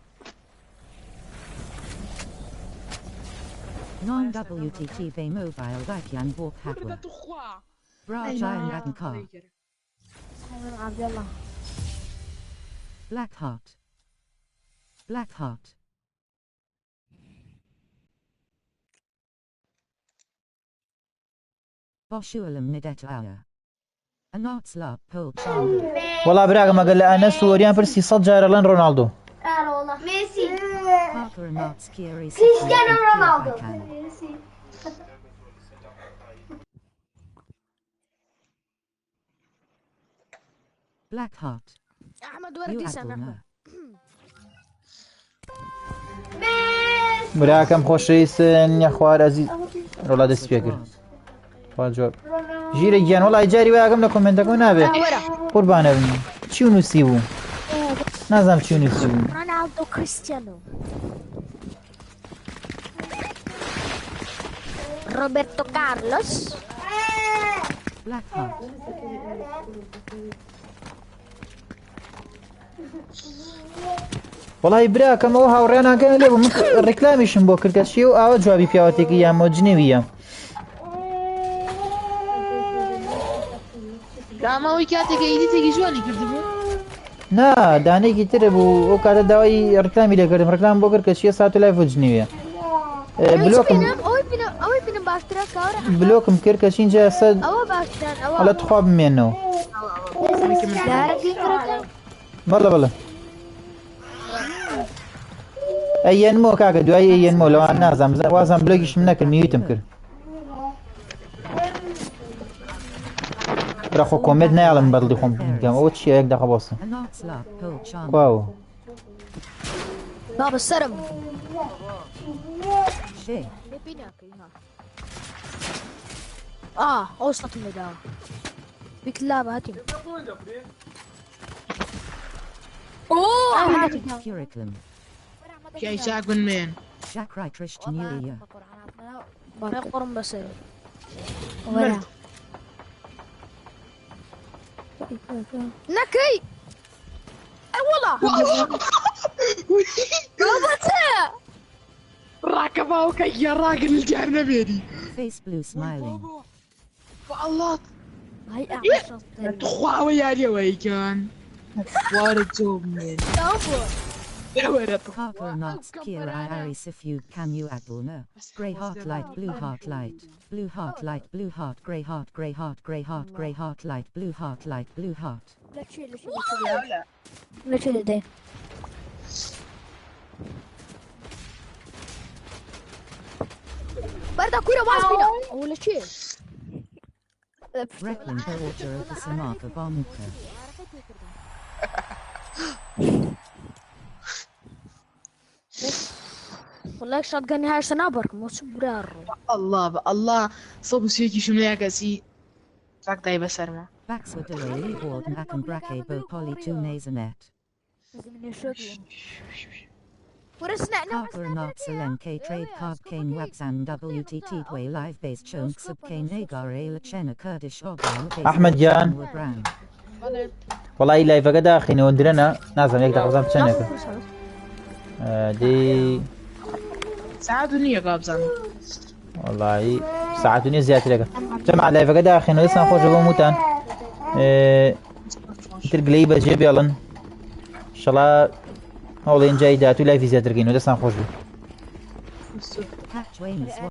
Non-WTT Bay Mobile Vakian Bork Hatwer Bra Giant Rat Car عبد الله Black Heart Boshualam Nidet Aya Anots La Pul Chan والله براك ما قال لي انا سوريان برسي صد جار لان رونالدو والله ميسي Parker Anots Kiri كريستيانو رونالدو Black Heart احمد وردي سنة براكم خوش رئيس يا خوار عزيز والله دست فيكر جواب جيري جان والله جاري واقم لكم من تكون نابي قربان ابني شو نسيبو نازم شو نسيبو رونالدو كريستيانو روبرتو كارلوس Black Heart والله براكم اوها ورينا كان ليبو ريكلاميشن بو كركشي او جوابي بياوتيك يا موجنيوية كاما ويكاتك ايديتك جواني كردبو نا دانيكي ترى بو او كاتا داوي ريكلامي لي كردم ريكلام بو كركشي ساعتو لايف وجنيوية بلوكم اوي بينم باشترا كورا بلوكم كركشين جا سد او باشترا او على تخواب منو بلا اي نمو كاكا دو اي نمو لو انا نازم وازم بلوكيش منك الميوتم كر راخو كوميد نعلم بدل خوم كم او تشي هيك دخل بوصه Anots La Pul Chan واو بابا السرم Shay اوسط الميدان بكلاب هاتي اوه Curriculum. كي شاكون مين Jack Reitrish Tenulia. برا قرن بس مرد نكي اي والله قابتها راكبه وكي يا راجل الجهنمي دي Face blue smiling. والله هاي اعمل تخواوي يا دي ويكان وارد جوب من ورد Parker Knox Kira Ari Sifu Camu Agulna. Grey heart light blue heart light. Blue heart light blue heart grey heart grey heart grey heart grey heart light blue heart light blue heart. لا تشيل لا تشيل يدين بردا كورة باص بينا ولا شيء Reckling the water of the Samaka Bomuka. والله شotgun هاي سنابر مو سبرار الله صوب سيكي شمليا كاسي فاك داي بسرما Baxwood away board Nakan Brake Bo Poly 2 Nazanet. ورسنا Parker Knox Alen K Trade Card Kane Wabzan WTT Way Live Base Chunk Sub Kane Agar Lachena Kurdish Ogan أحمد جان. Brown. والله لا يفقد أخي نودرنا نازم يقدر خزام تشنك دي ساعات ونية قابزان والله ساعات ونية زيادة لك جمع لا يفقد أخي نلسنا نخوش بموتان ترقلي بجيب يلا إن شاء الله هولين جايدات ولا في زيادة رقين ولسنا نخوش به Hatch Wayne